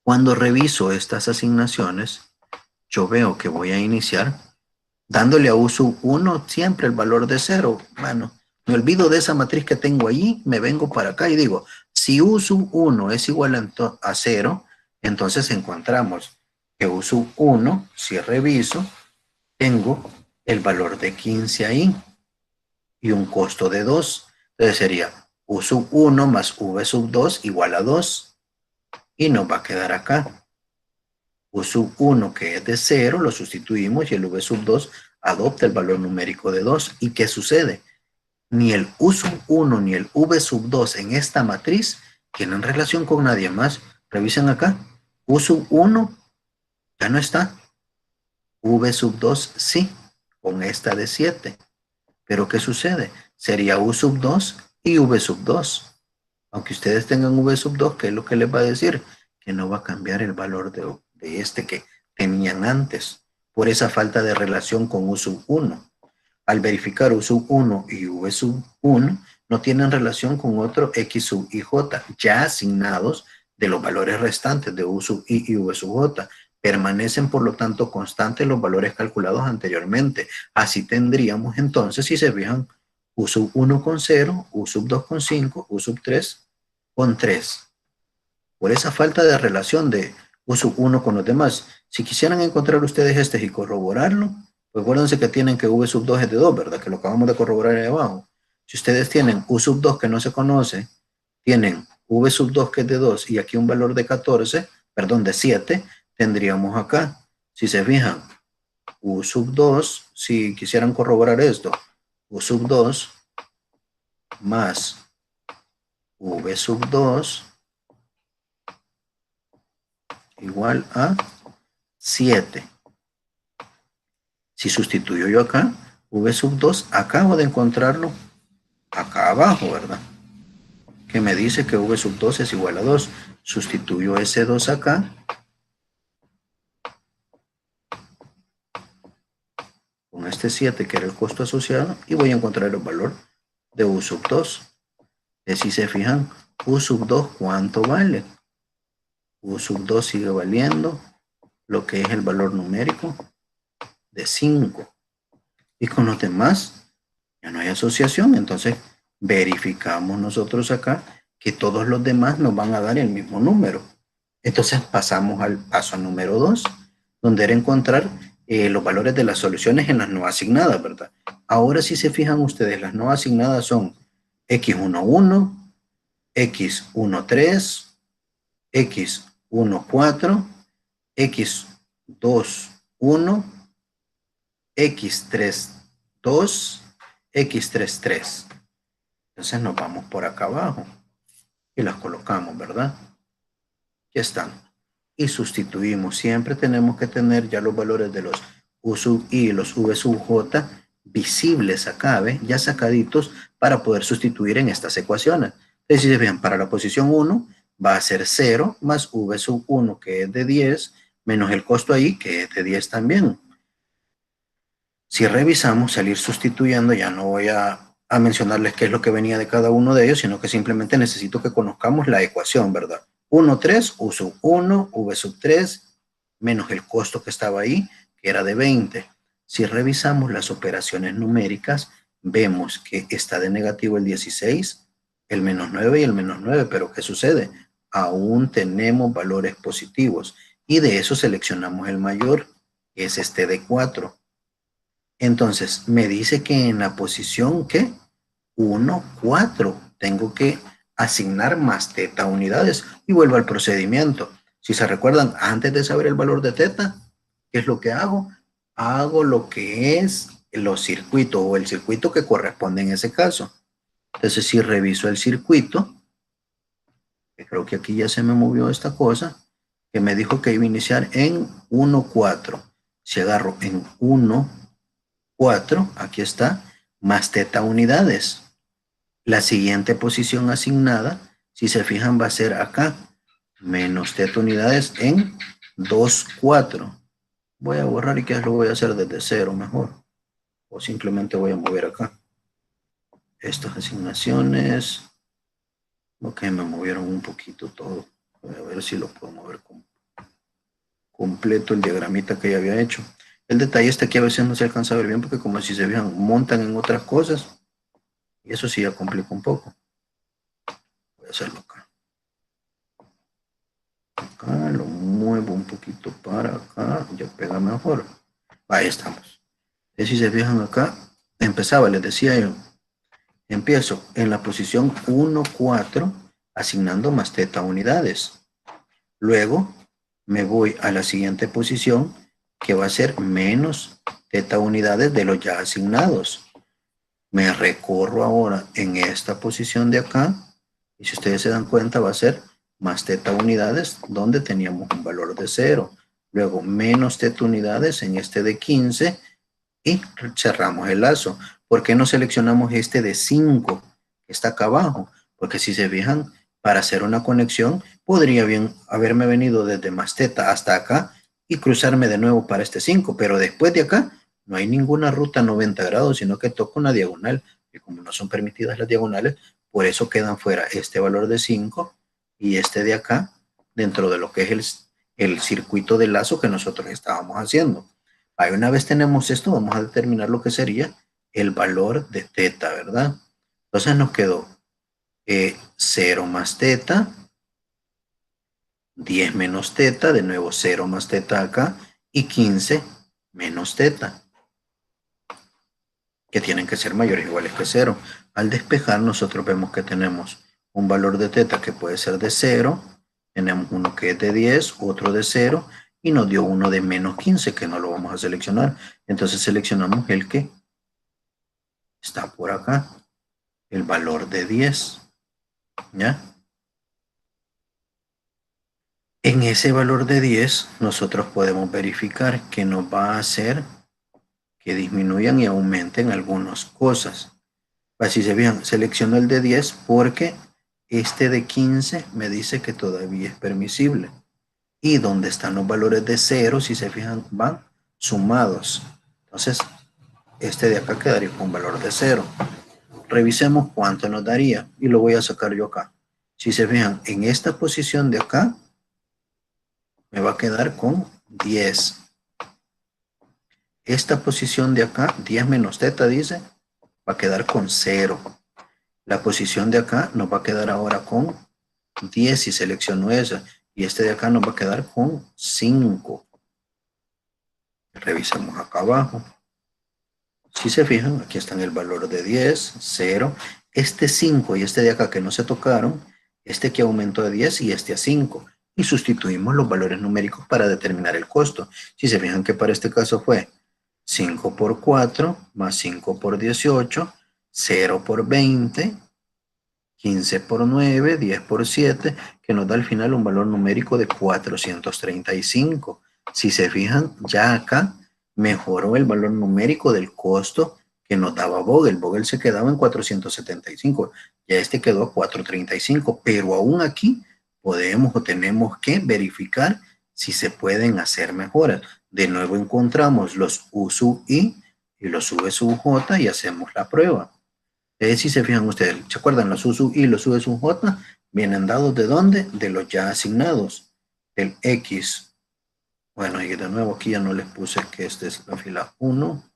cuando reviso estas asignaciones, yo veo que voy a iniciar dándole a U sub 1 siempre el valor de 0. Bueno, me olvido de esa matriz que tengo allí, me vengo para acá y digo, si U sub 1 es igual a 0, entonces encontramos que U sub 1, si reviso, tengo el valor de 15 ahí y un costo de 2. Entonces sería U sub 1 más V sub 2 igual a 2. Y nos va a quedar acá. U sub 1 que es de 0, lo sustituimos y el V sub 2 adopta el valor numérico de 2. ¿Y qué sucede? Ni el U sub 1 ni el V sub 2 en esta matriz tienen relación con nadie más. Revisen acá. U sub 1 ya no está. V sub 2 sí, con esta de 7. Pero ¿qué sucede? Sería U sub 2 y V sub 2. Aunque ustedes tengan V sub 2, ¿qué es lo que les va a decir? Que no va a cambiar el valor de este que tenían antes, por esa falta de relación con U sub 1. Al verificar U sub 1 y V sub 1, no tienen relación con otro X sub I J, ya asignados de los valores restantes de U sub I y V sub J. Permanecen, por lo tanto, constantes los valores calculados anteriormente. Así tendríamos entonces, si se fijan, U sub 1 con 0, U sub 2 con 5, U sub 3 con 3. Por esa falta de relación de U sub 1 con los demás. Si quisieran encontrar ustedes y corroborarlo, pues acuérdense que tienen que V sub 2 es de 2, ¿verdad? Que lo acabamos de corroborar ahí abajo. Si ustedes tienen U sub 2 que no se conoce, tienen V sub 2 que es de 2 y aquí un valor de 14, perdón, de 7, tendríamos acá. Si se fijan, U sub 2, si quisieran corroborar esto, U sub 2 más V sub 2 igual a 7. Si sustituyo yo acá, V sub 2, acabo de encontrarlo acá abajo, ¿verdad? Que me dice que V sub 2 es igual a 2. Sustituyo ese 2 acá. Con este 7 que era el costo asociado y voy a encontrar el valor de U sub 2. Si se fijan, U sub 2, ¿cuánto vale? U sub 2 sigue valiendo lo que es el valor numérico de 5. Y con los demás ya no hay asociación. Entonces verificamos nosotros acá que todos los demás nos van a dar el mismo número. Entonces pasamos al paso número 2, donde era encontrar los valores de las soluciones en las no asignadas, ¿verdad? Ahora si se fijan ustedes, las no asignadas son x11, x13, x14, x21, x32, x33. Entonces nos vamos por acá abajo y las colocamos, ¿verdad? Ya están. Y sustituimos. Siempre tenemos que tener ya los valores de los U sub I y los V sub J visibles acá, ¿ve? Ya sacaditos para poder sustituir en estas ecuaciones. Entonces, si se fijan, para la posición 1 va a ser 0 más V sub 1, que es de 10, menos el costo ahí, que es de 10 también. Si revisamos, salir sustituyendo, ya no voy a mencionarles qué es lo que venía de cada uno de ellos, sino que simplemente necesito que conozcamos la ecuación, ¿verdad? 1, 3, U sub 1, V sub 3, menos el costo que estaba ahí, que era de 20. Si revisamos las operaciones numéricas, vemos que está de negativo el 16, el menos 9 y el menos 9, pero ¿qué sucede? Aún tenemos valores positivos, y de eso seleccionamos el mayor, que es este de 4. Entonces, me dice que en la posición, ¿qué? 1, 4. Tengo que asignar más teta unidades y vuelvo al procedimiento. Si se recuerdan, antes de saber el valor de teta, ¿qué es lo que hago? Hago lo que es los circuitos o el circuito que corresponde en ese caso. Entonces, si reviso el circuito, que creo que aquí ya se me movió esta cosa, que me dijo que iba a iniciar en 1, 4. Si agarro en 1, 4, aquí está, más teta unidades. La siguiente posición asignada, si se fijan, va a ser acá, menos teta unidades en 2, 4. Voy a borrar y que lo voy a hacer desde 0 mejor. O simplemente voy a mover acá. Estas asignaciones, ok, me movieron un poquito todo. Voy a ver si lo puedo mover completo el diagramita que ya había hecho. El detalle está que a veces no se alcanza a ver bien porque como si se fijan, montan en otras cosas. Y eso sí ya complica un poco. Voy a hacerlo acá. Acá lo muevo un poquito para acá. Ya pega mejor. Ahí estamos. Y si se fijan acá, empezaba, les decía yo. Empiezo en la posición 1, 4, asignando más teta unidades. Luego me voy a la siguiente posición, que va a ser menos teta unidades de los ya asignados. Me recorro ahora en esta posición de acá, y si ustedes se dan cuenta va a ser más teta unidades donde teníamos un valor de 0. Luego menos teta unidades en este de 15 y cerramos el lazo. ¿Por qué no seleccionamos este de 5 que está acá abajo? Porque si se fijan, para hacer una conexión podría bien haberme venido desde más teta hasta acá y cruzarme de nuevo para este 5, pero después de acá no hay ninguna ruta 90 grados, sino que toco una diagonal, y como no son permitidas las diagonales, por eso quedan fuera este valor de 5 y este de acá, dentro de lo que es el circuito de lazo que nosotros estábamos haciendo. Ahí una vez tenemos esto, vamos a determinar lo que sería el valor de teta, ¿verdad? Entonces nos quedó 0 más teta, 10 menos teta, de nuevo 0 más teta acá, y 15 menos teta, que tienen que ser mayores o iguales que 0. Al despejar nosotros vemos que tenemos un valor de teta que puede ser de 0, tenemos uno que es de 10, otro de 0, y nos dio uno de menos 15, que no lo vamos a seleccionar. Entonces seleccionamos el que está por acá, el valor de 10, ¿ya? En ese valor de 10, nosotros podemos verificar que nos va a hacer que disminuyan y aumenten algunas cosas. Así se vean, selecciono el de 10 porque este de 15 me dice que todavía es permisible. Y donde están los valores de 0, si se fijan, van sumados. Entonces, este de acá quedaría con un valor de 0. Revisemos cuánto nos daría y lo voy a sacar yo acá. Si se fijan, en esta posición de acá, me va a quedar con 10. Esta posición de acá, 10 menos teta, dice, va a quedar con 0. La posición de acá nos va a quedar ahora con 10 si selecciono esa. Y este de acá nos va a quedar con 5. Revisamos acá abajo. Si se fijan, aquí están el valor de 10, 0. Este 5 y este de acá que no se tocaron, este que aumentó de 10 y este a 5. Y sustituimos los valores numéricos para determinar el costo. Si se fijan que para este caso fue 5 por 4 más 5 por 18, 0 por 20, 15 por 9, 10 por 7, que nos da al final un valor numérico de 435. Si se fijan, ya acá mejoró el valor numérico del costo que nos daba Vogel. Vogel se quedaba en 475, ya este quedó a 435, pero aún aquí podemos o tenemos que verificar si se pueden hacer mejoras. De nuevo encontramos los U sub I y los V sub J y hacemos la prueba. Si se fijan ustedes, ¿se acuerdan? Los U sub I y los V sub J vienen dados ¿de dónde? De los ya asignados, del X. Bueno, y de nuevo aquí ya no les puse que esta es la fila 1.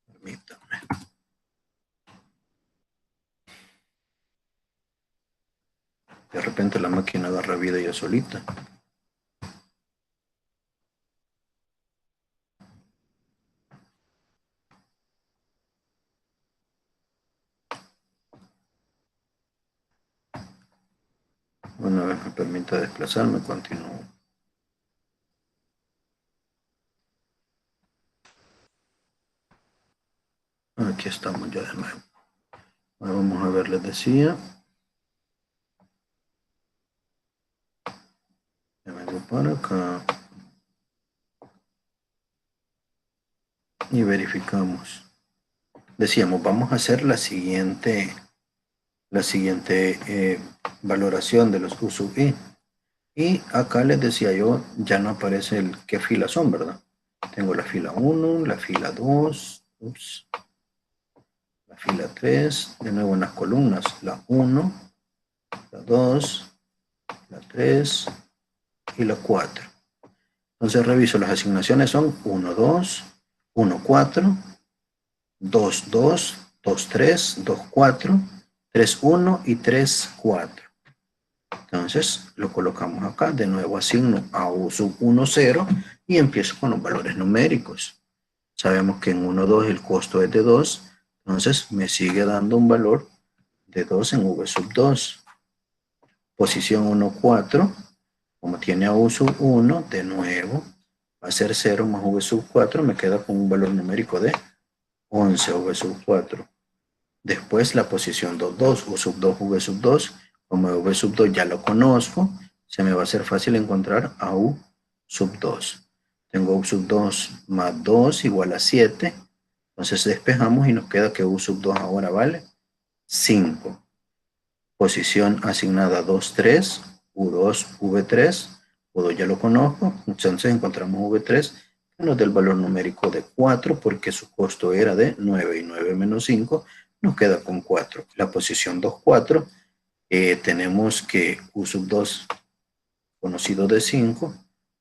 Permítanme. De repente la máquina agarra vida ya solita. Una vez me permita desplazarme, continúo. Aquí estamos ya de nuevo. Ahora vamos a ver, les decía. Ya vengo para acá. Y verificamos. Decíamos, vamos a hacer la siguiente valoración de los U sub I. Y acá les decía yo, ya no aparece el qué filas son, ¿verdad? Tengo la fila 1, la fila 2, la fila 3, de nuevo en las columnas, la 1, la 2, la 3 y la 4. Entonces reviso, las asignaciones son 1, 2, 1, 4, 2, 2, 2, 3, 2, 4, 3, 1 y 3, 4. Entonces lo colocamos acá, de nuevo asigno a U sub 1, 0 y empiezo con los valores numéricos. Sabemos que en 1, 2 el costo es de 2, entonces me sigue dando un valor de 2 en V sub 2. Posición 1, 4, como tiene a U sub 1, de nuevo va a ser 0 más V sub 4, me queda con un valor numérico de 11 V sub 4. Después la posición 2, 2, U sub 2, V sub 2, como V sub 2 ya lo conozco, se me va a hacer fácil encontrar a U sub 2. Tengo U sub 2 más 2 igual a 7. Entonces despejamos y nos queda que U sub 2 ahora vale 5. Posición asignada 2, 3, U2, V3. U2 ya lo conozco, entonces encontramos V3 que nos da el valor numérico de 4 porque su costo era de 9 y 9 menos 5 nos queda con 4. La posición 2, 4. Tenemos que U sub 2 conocido de 5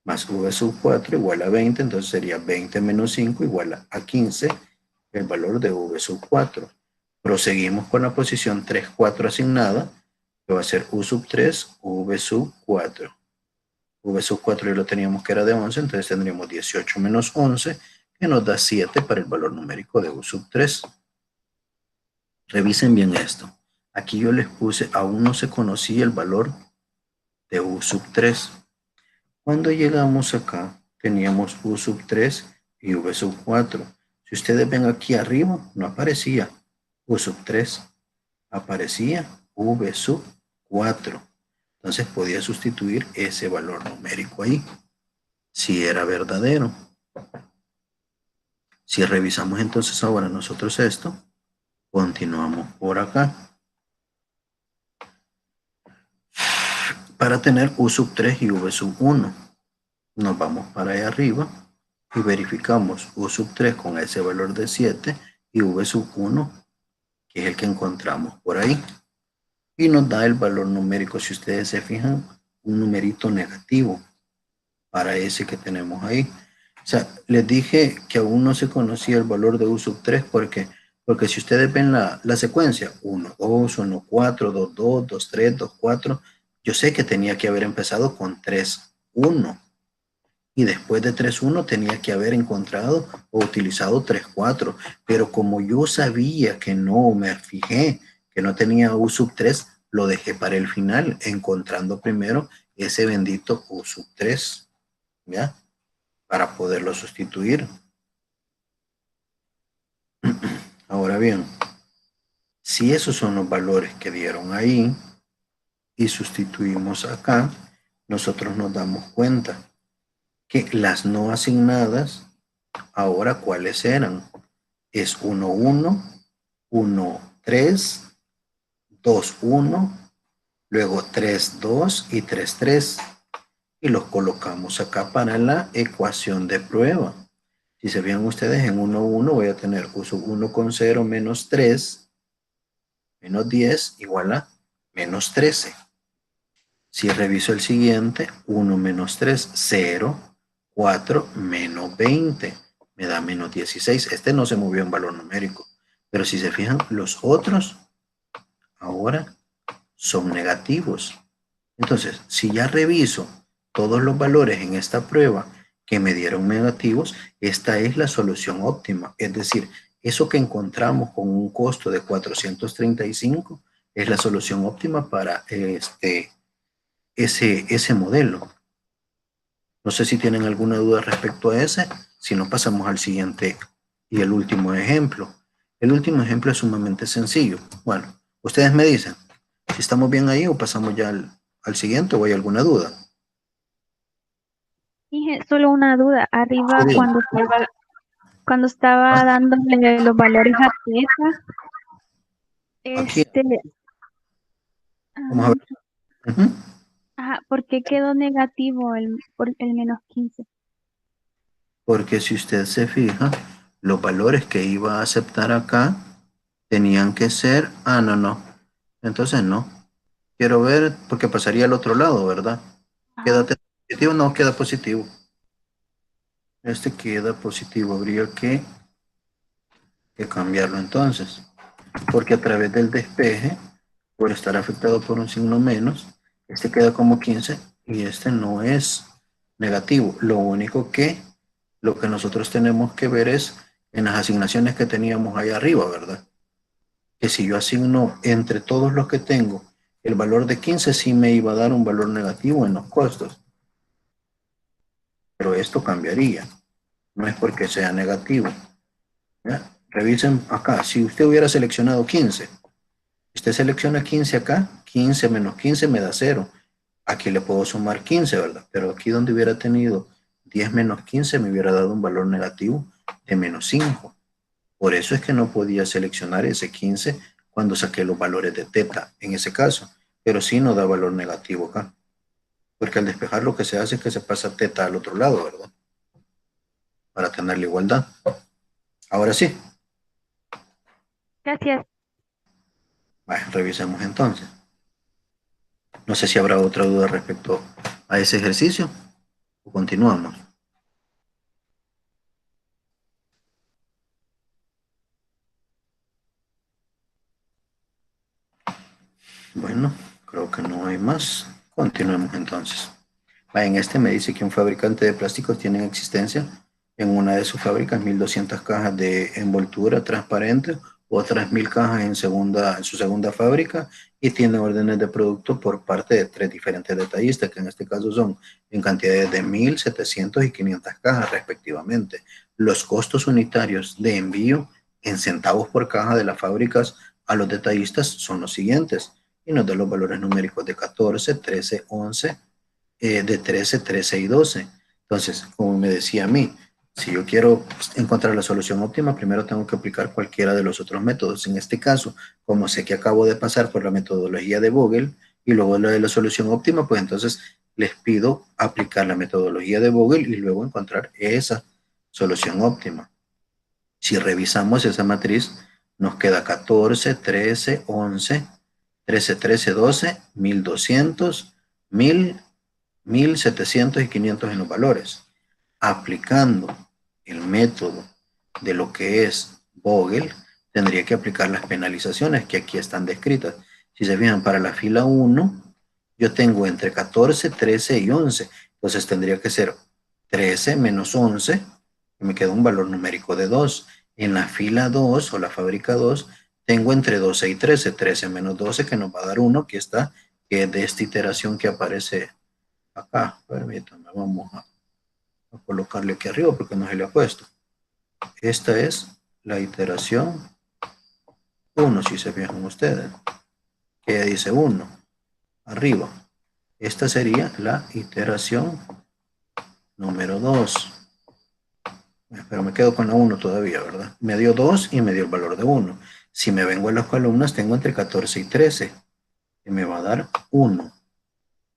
más V sub 4 igual a 20, entonces sería 20 menos 5 igual a 15, el valor de V sub 4. Proseguimos con la posición 3, 4 asignada, que va a ser U sub 3, V sub 4. V sub 4 ya lo teníamos que era de 11, entonces tendríamos 18 menos 11, que nos da 7 para el valor numérico de U sub 3. Revisen bien esto. Aquí yo les puse, aún no se conocía el valor de U sub 3. Cuando llegamos acá, teníamos U sub 3 y V sub 4. Si ustedes ven aquí arriba, no aparecía U sub 3, aparecía V sub 4. Entonces podía sustituir ese valor numérico ahí, si era verdadero. Si revisamos entonces ahora nosotros esto, continuamos por acá. Para tener U sub 3 y V sub 1, nos vamos para allá arriba y verificamos U sub 3 con ese valor de 7 y V sub 1, que es el que encontramos por ahí. Y nos da el valor numérico, si ustedes se fijan, un numerito negativo. para ese que tenemos ahí. O sea, les dije que aún no se conocía el valor de U sub 3 porque si ustedes ven la secuencia, 1, 2, 1, 4, 2, 2, 2, 3, 2, 4, yo sé que tenía que haber empezado con 3, 1. Y después de 3, 1 tenía que haber encontrado o utilizado 3, 4. Pero como yo sabía que no, me fijé que no tenía U sub 3, lo dejé para el final, encontrando primero ese bendito U sub 3, ¿ya? Para poderlo sustituir. Ahora bien, si esos son los valores que dieron ahí y sustituimos acá, nosotros nos damos cuenta que las no asignadas, ahora ¿cuáles eran? Es 1, 1, 1, 3, 2, 1, luego 3, 2 y 3, 3. Y los colocamos acá para la ecuación de prueba. Si se fijan ustedes, en 1, 1 voy a tener uso 1 con 0 menos 3, menos 10, igual a menos 13. Si reviso el siguiente, 1 menos 3, 0, 4 menos 20, me da menos 16. Este no se movió en valor numérico, pero si se fijan, los otros ahora son negativos. Entonces, si ya reviso todos los valores en esta prueba que me dieron negativos, esta es la solución óptima. Es decir, eso que encontramos con un costo de 435 es la solución óptima para ese modelo. No sé si tienen alguna duda respecto a ese. Si no, pasamos al siguiente y el último ejemplo. El último ejemplo es sumamente sencillo. Bueno, ustedes me dicen si estamos bien ahí o pasamos ya al siguiente o hay alguna duda. Dije, solo una duda. Arriba, Sí, cuando estaba ah, dándole los valores a teta, aquí, este, vamos a ah, ver. Ujú. ajá, ¿por qué quedó negativo por el menos 15? Porque si usted se fija, los valores que iba a aceptar acá tenían que ser, no. Entonces no. Quiero ver, porque pasaría al otro lado, ¿verdad? ¿Queda Ajá. positivo? No, queda positivo. Este queda positivo. Habría que cambiarlo entonces. Porque a través del despeje, por estar afectado por un signo menos, este queda como 15 y este no es negativo. Lo que nosotros tenemos que ver es en las asignaciones que teníamos ahí arriba, ¿verdad? Que si yo asigno entre todos los que tengo el valor de 15, sí me iba a dar un valor negativo en los costos. Pero esto cambiaría. No es porque sea negativo. ¿Ya? Revisen acá. Si usted hubiera seleccionado 15, usted selecciona 15 acá, 15 menos 15 me da 0. Aquí le puedo sumar 15, ¿verdad? Pero aquí donde hubiera tenido 10 menos 15 me hubiera dado un valor negativo de menos 5. Por eso es que no podía seleccionar ese 15 cuando saqué los valores de teta en ese caso. Pero sí no da valor negativo acá. Porque al despejar lo que se hace es que se pasa teta al otro lado, ¿verdad? Para tener la igualdad. Ahora sí. Gracias. Bueno, revisemos entonces. No sé si habrá otra duda respecto a ese ejercicio o continuamos. Bueno, creo que no hay más. Continuemos entonces. En este me dice que un fabricante de plásticos tiene en existencia en una de sus fábricas 1.200 cajas de envoltura transparente, otras 1.000 cajas en su segunda fábrica y tiene órdenes de producto por parte de 3 diferentes detallistas, que en este caso son en cantidades de 1.000, 700 y 500 cajas respectivamente. Los costos unitarios de envío en centavos por caja de las fábricas a los detallistas son los siguientes y nos da los valores numéricos de 14, 13, 11, de 13, 13 y 12. Entonces, como me decía a mí, si yo quiero encontrar la solución óptima, primero tengo que aplicar cualquiera de los otros métodos. En este caso, como sé que acabo de pasar por la metodología de Vogel y luego la de la solución óptima, pues entonces les pido aplicar la metodología de Vogel y luego encontrar esa solución óptima. Si revisamos esa matriz, nos queda 14, 13, 11, 13, 13, 12, 1200, 1000, 1000, 700 y 500 en los valores. Aplicando el método de lo que es Vogel, tendría que aplicar las penalizaciones que aquí están descritas. Si se fijan, para la fila 1, yo tengo entre 14, 13 y 11. Entonces tendría que ser 13 menos 11, y me queda un valor numérico de 2. En la fila 2 o la fábrica 2, tengo entre 12 y 13. 13 menos 12 que nos va a dar 1, que está, que es de esta iteración que aparece acá. Permítanme, vamos a colocarle aquí arriba porque no se le ha puesto. Esta es la iteración 1, si se fijan ustedes, que dice 1 arriba. Esta sería la iteración número 2. Pero me quedo con la 1 todavía, ¿verdad? Me dio 2 y me dio el valor de 1. Si me vengo a las columnas, tengo entre 14 y 13, que me va a dar 1.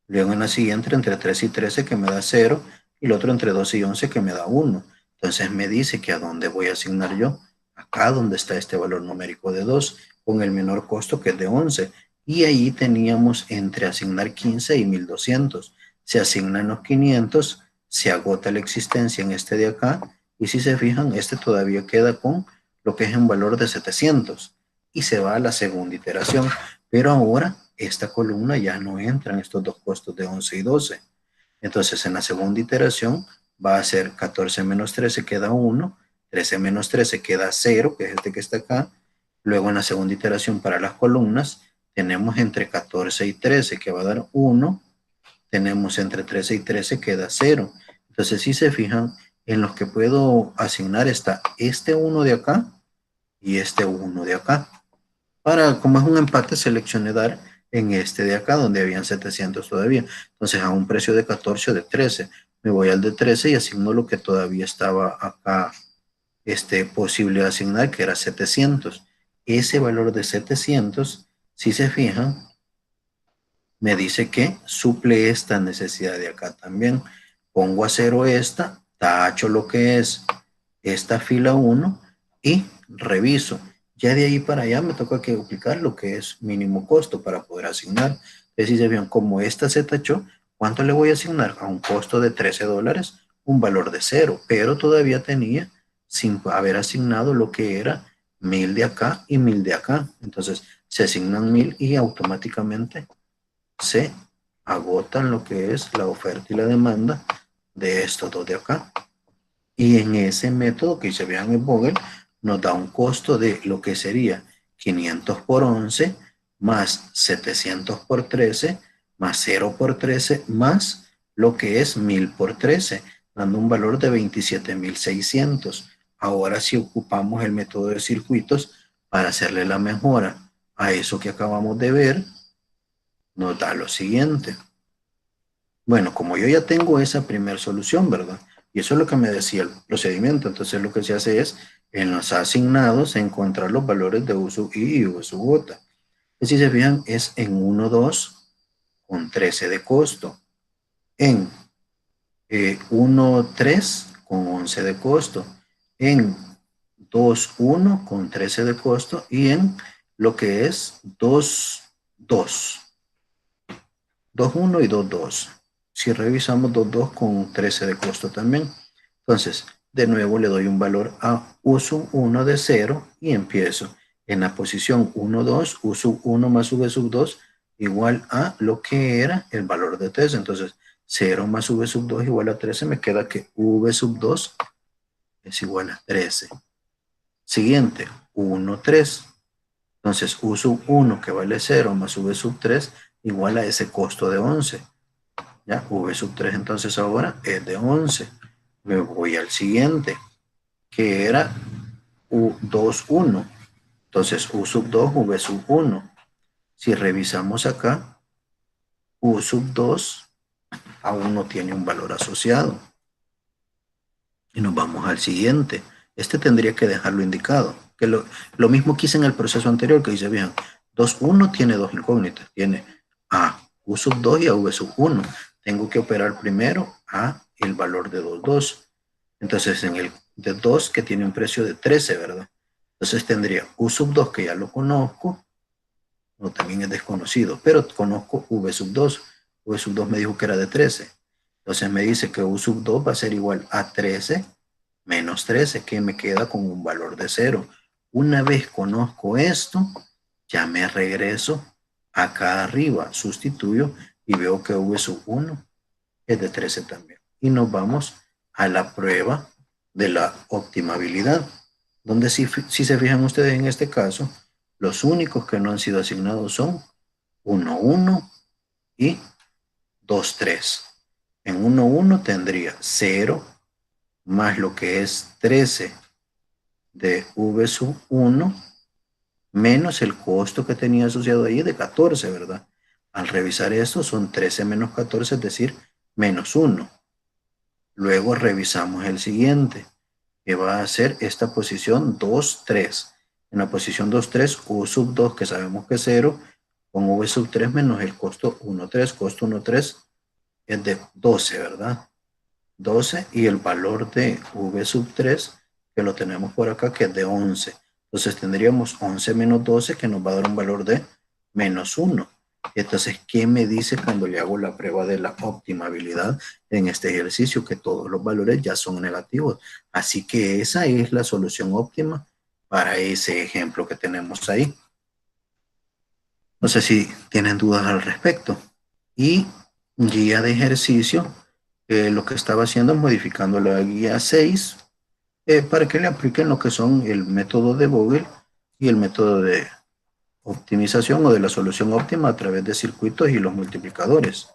Luego en la siguiente, entre 13 y 13, que me da 0. Y el otro entre 12 y 11, que me da 1. Entonces me dice que a dónde voy a asignar yo. Acá donde está este valor numérico de 2, con el menor costo que es de 11. Y ahí teníamos entre asignar 15 y 1200. Se asignan los 500, se agota la existencia en este de acá. Y si se fijan, este todavía queda con lo que es un valor de 700. Y se va a la segunda iteración. Pero ahora esta columna ya no entra en estos dos costos de 11 y 12. Entonces en la segunda iteración va a ser 14 menos 13 queda 1. 13 menos 13 queda 0, que es este que está acá. Luego en la segunda iteración para las columnas tenemos entre 14 y 13 que va a dar 1. Tenemos entre 13 y 13 queda 0. Entonces si se fijan, en los que puedo asignar está este 1 de acá y este 1 de acá. Para, como es un empate, seleccioné dar en este de acá, donde habían 700 todavía. Entonces, a un precio de 14 o de 13, me voy al de 13 y asigno lo que todavía estaba acá posible de asignar, que era 700. Ese valor de 700, si se fijan, me dice que suple esta necesidad de acá también. Pongo a 0 esta, tacho lo que es esta fila 1 y reviso. Ya de ahí para allá me toca que aplicar lo que es mínimo costo para poder asignar. Entonces, si se ven, como esta se tachó, ¿cuánto le voy a asignar? A un costo de $13, un valor de 0, pero todavía tenía, sin haber asignado lo que era 1000 de acá y 1000 de acá. Entonces, se asignan 1000 y automáticamente se agotan lo que es la oferta y la demanda de estos dos de acá. Y en ese método que se vean en Vogel, nos da un costo de lo que sería 500 por 11, más 700 por 13, más 0 por 13, más lo que es 1000 por 13, dando un valor de 27.600. Ahora si ocupamos el método de circuitos para hacerle la mejora a eso que acabamos de ver, nos da lo siguiente. Bueno, como yo ya tengo esa primera solución, ¿verdad? Y eso es lo que me decía el procedimiento. Entonces lo que se hace es, en los asignados, encontrar los valores de U sub I y V sub J. Y si se fijan, es en 1, 2 con 13 de costo. En 1, 3 con 11 de costo. En 2, 1 con 13 de costo. Y en lo que es 2, 2. 2, 1 y 2, 2. Si revisamos 2, 2 con 13 de costo también. Entonces, de nuevo le doy un valor a U sub 1 de 0 y empiezo en la posición 1, 2, U sub 1 más V sub 2 igual a lo que era el valor de 13. Entonces, 0 más V sub 2 igual a 13. Me queda que V sub 2 es igual a 13. Siguiente, 1, 3. Entonces, U sub 1 que vale 0 más V sub 3 igual a ese costo de 11. Ya, V sub 3 entonces ahora es de 11. Me voy al siguiente, que era U2, 1. Entonces, U sub 2, V sub 1. Si revisamos acá, U sub 2 aún no tiene un valor asociado. Y nos vamos al siguiente. Este tendría que dejarlo indicado. Que lo mismo que hice en el proceso anterior, que dice, bien, 2, 1 tiene dos incógnitas. Tiene a U sub 2 y a V sub 1. Tengo que operar primero a el valor de 2, 2. Entonces, en el de 2, que tiene un precio de 13, ¿verdad? Entonces tendría U sub 2, que ya lo conozco, o también es desconocido, pero conozco V sub 2. V sub 2 me dijo que era de 13. Entonces me dice que U sub 2 va a ser igual a 13 menos 13, que me queda con un valor de 0. Una vez conozco esto, ya me regreso acá arriba, sustituyo y veo que V sub 1 es de 13 también. Y nos vamos a la prueba de la optimabilidad, donde si se fijan ustedes en este caso, los únicos que no han sido asignados son 1, 1 y 2, 3. En 1, 1 tendría 0 más lo que es 13 de V sub 1 menos el costo que tenía asociado ahí de 14, ¿verdad? Al revisar esto son 13 menos 14, es decir, menos 1. Luego revisamos el siguiente, que va a ser esta posición 2, 3. En la posición 2, 3, U sub 2, que sabemos que es 0, con V sub 3 menos el costo 1, 3, costo 1, 3 es de 12, ¿verdad? 12 y el valor de V sub 3, que lo tenemos por acá, que es de 11. Entonces tendríamos 11 menos 12, que nos va a dar un valor de menos 1. Entonces, ¿qué me dice cuando le hago la prueba de la optimabilidad en este ejercicio? Que todos los valores ya son negativos. Así que esa es la solución óptima para ese ejemplo que tenemos ahí. No sé si tienen dudas al respecto. Y guía de ejercicio, lo que estaba haciendo es modificando la guía 6 para que le apliquen lo que son el método de Vogel y el método de optimización o de la solución óptima a través de circuitos y los multiplicadores.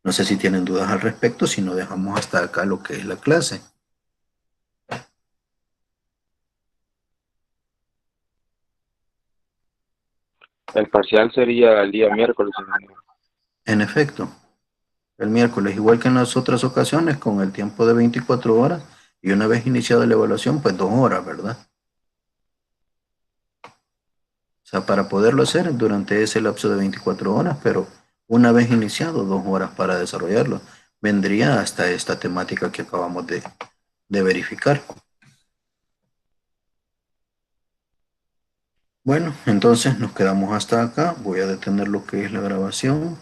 No sé si tienen dudas al respecto, si no dejamos hasta acá lo que es la clase. El parcial sería el día miércoles. En efecto, el miércoles, igual que en las otras ocasiones, con el tiempo de 24 horas y una vez iniciada la evaluación, pues 2 horas, ¿verdad? O sea, para poderlo hacer durante ese lapso de 24 horas, pero una vez iniciado, 2 horas para desarrollarlo. Vendría hasta esta temática que acabamos de verificar. Bueno, entonces nos quedamos hasta acá. Voy a detener lo que es la grabación.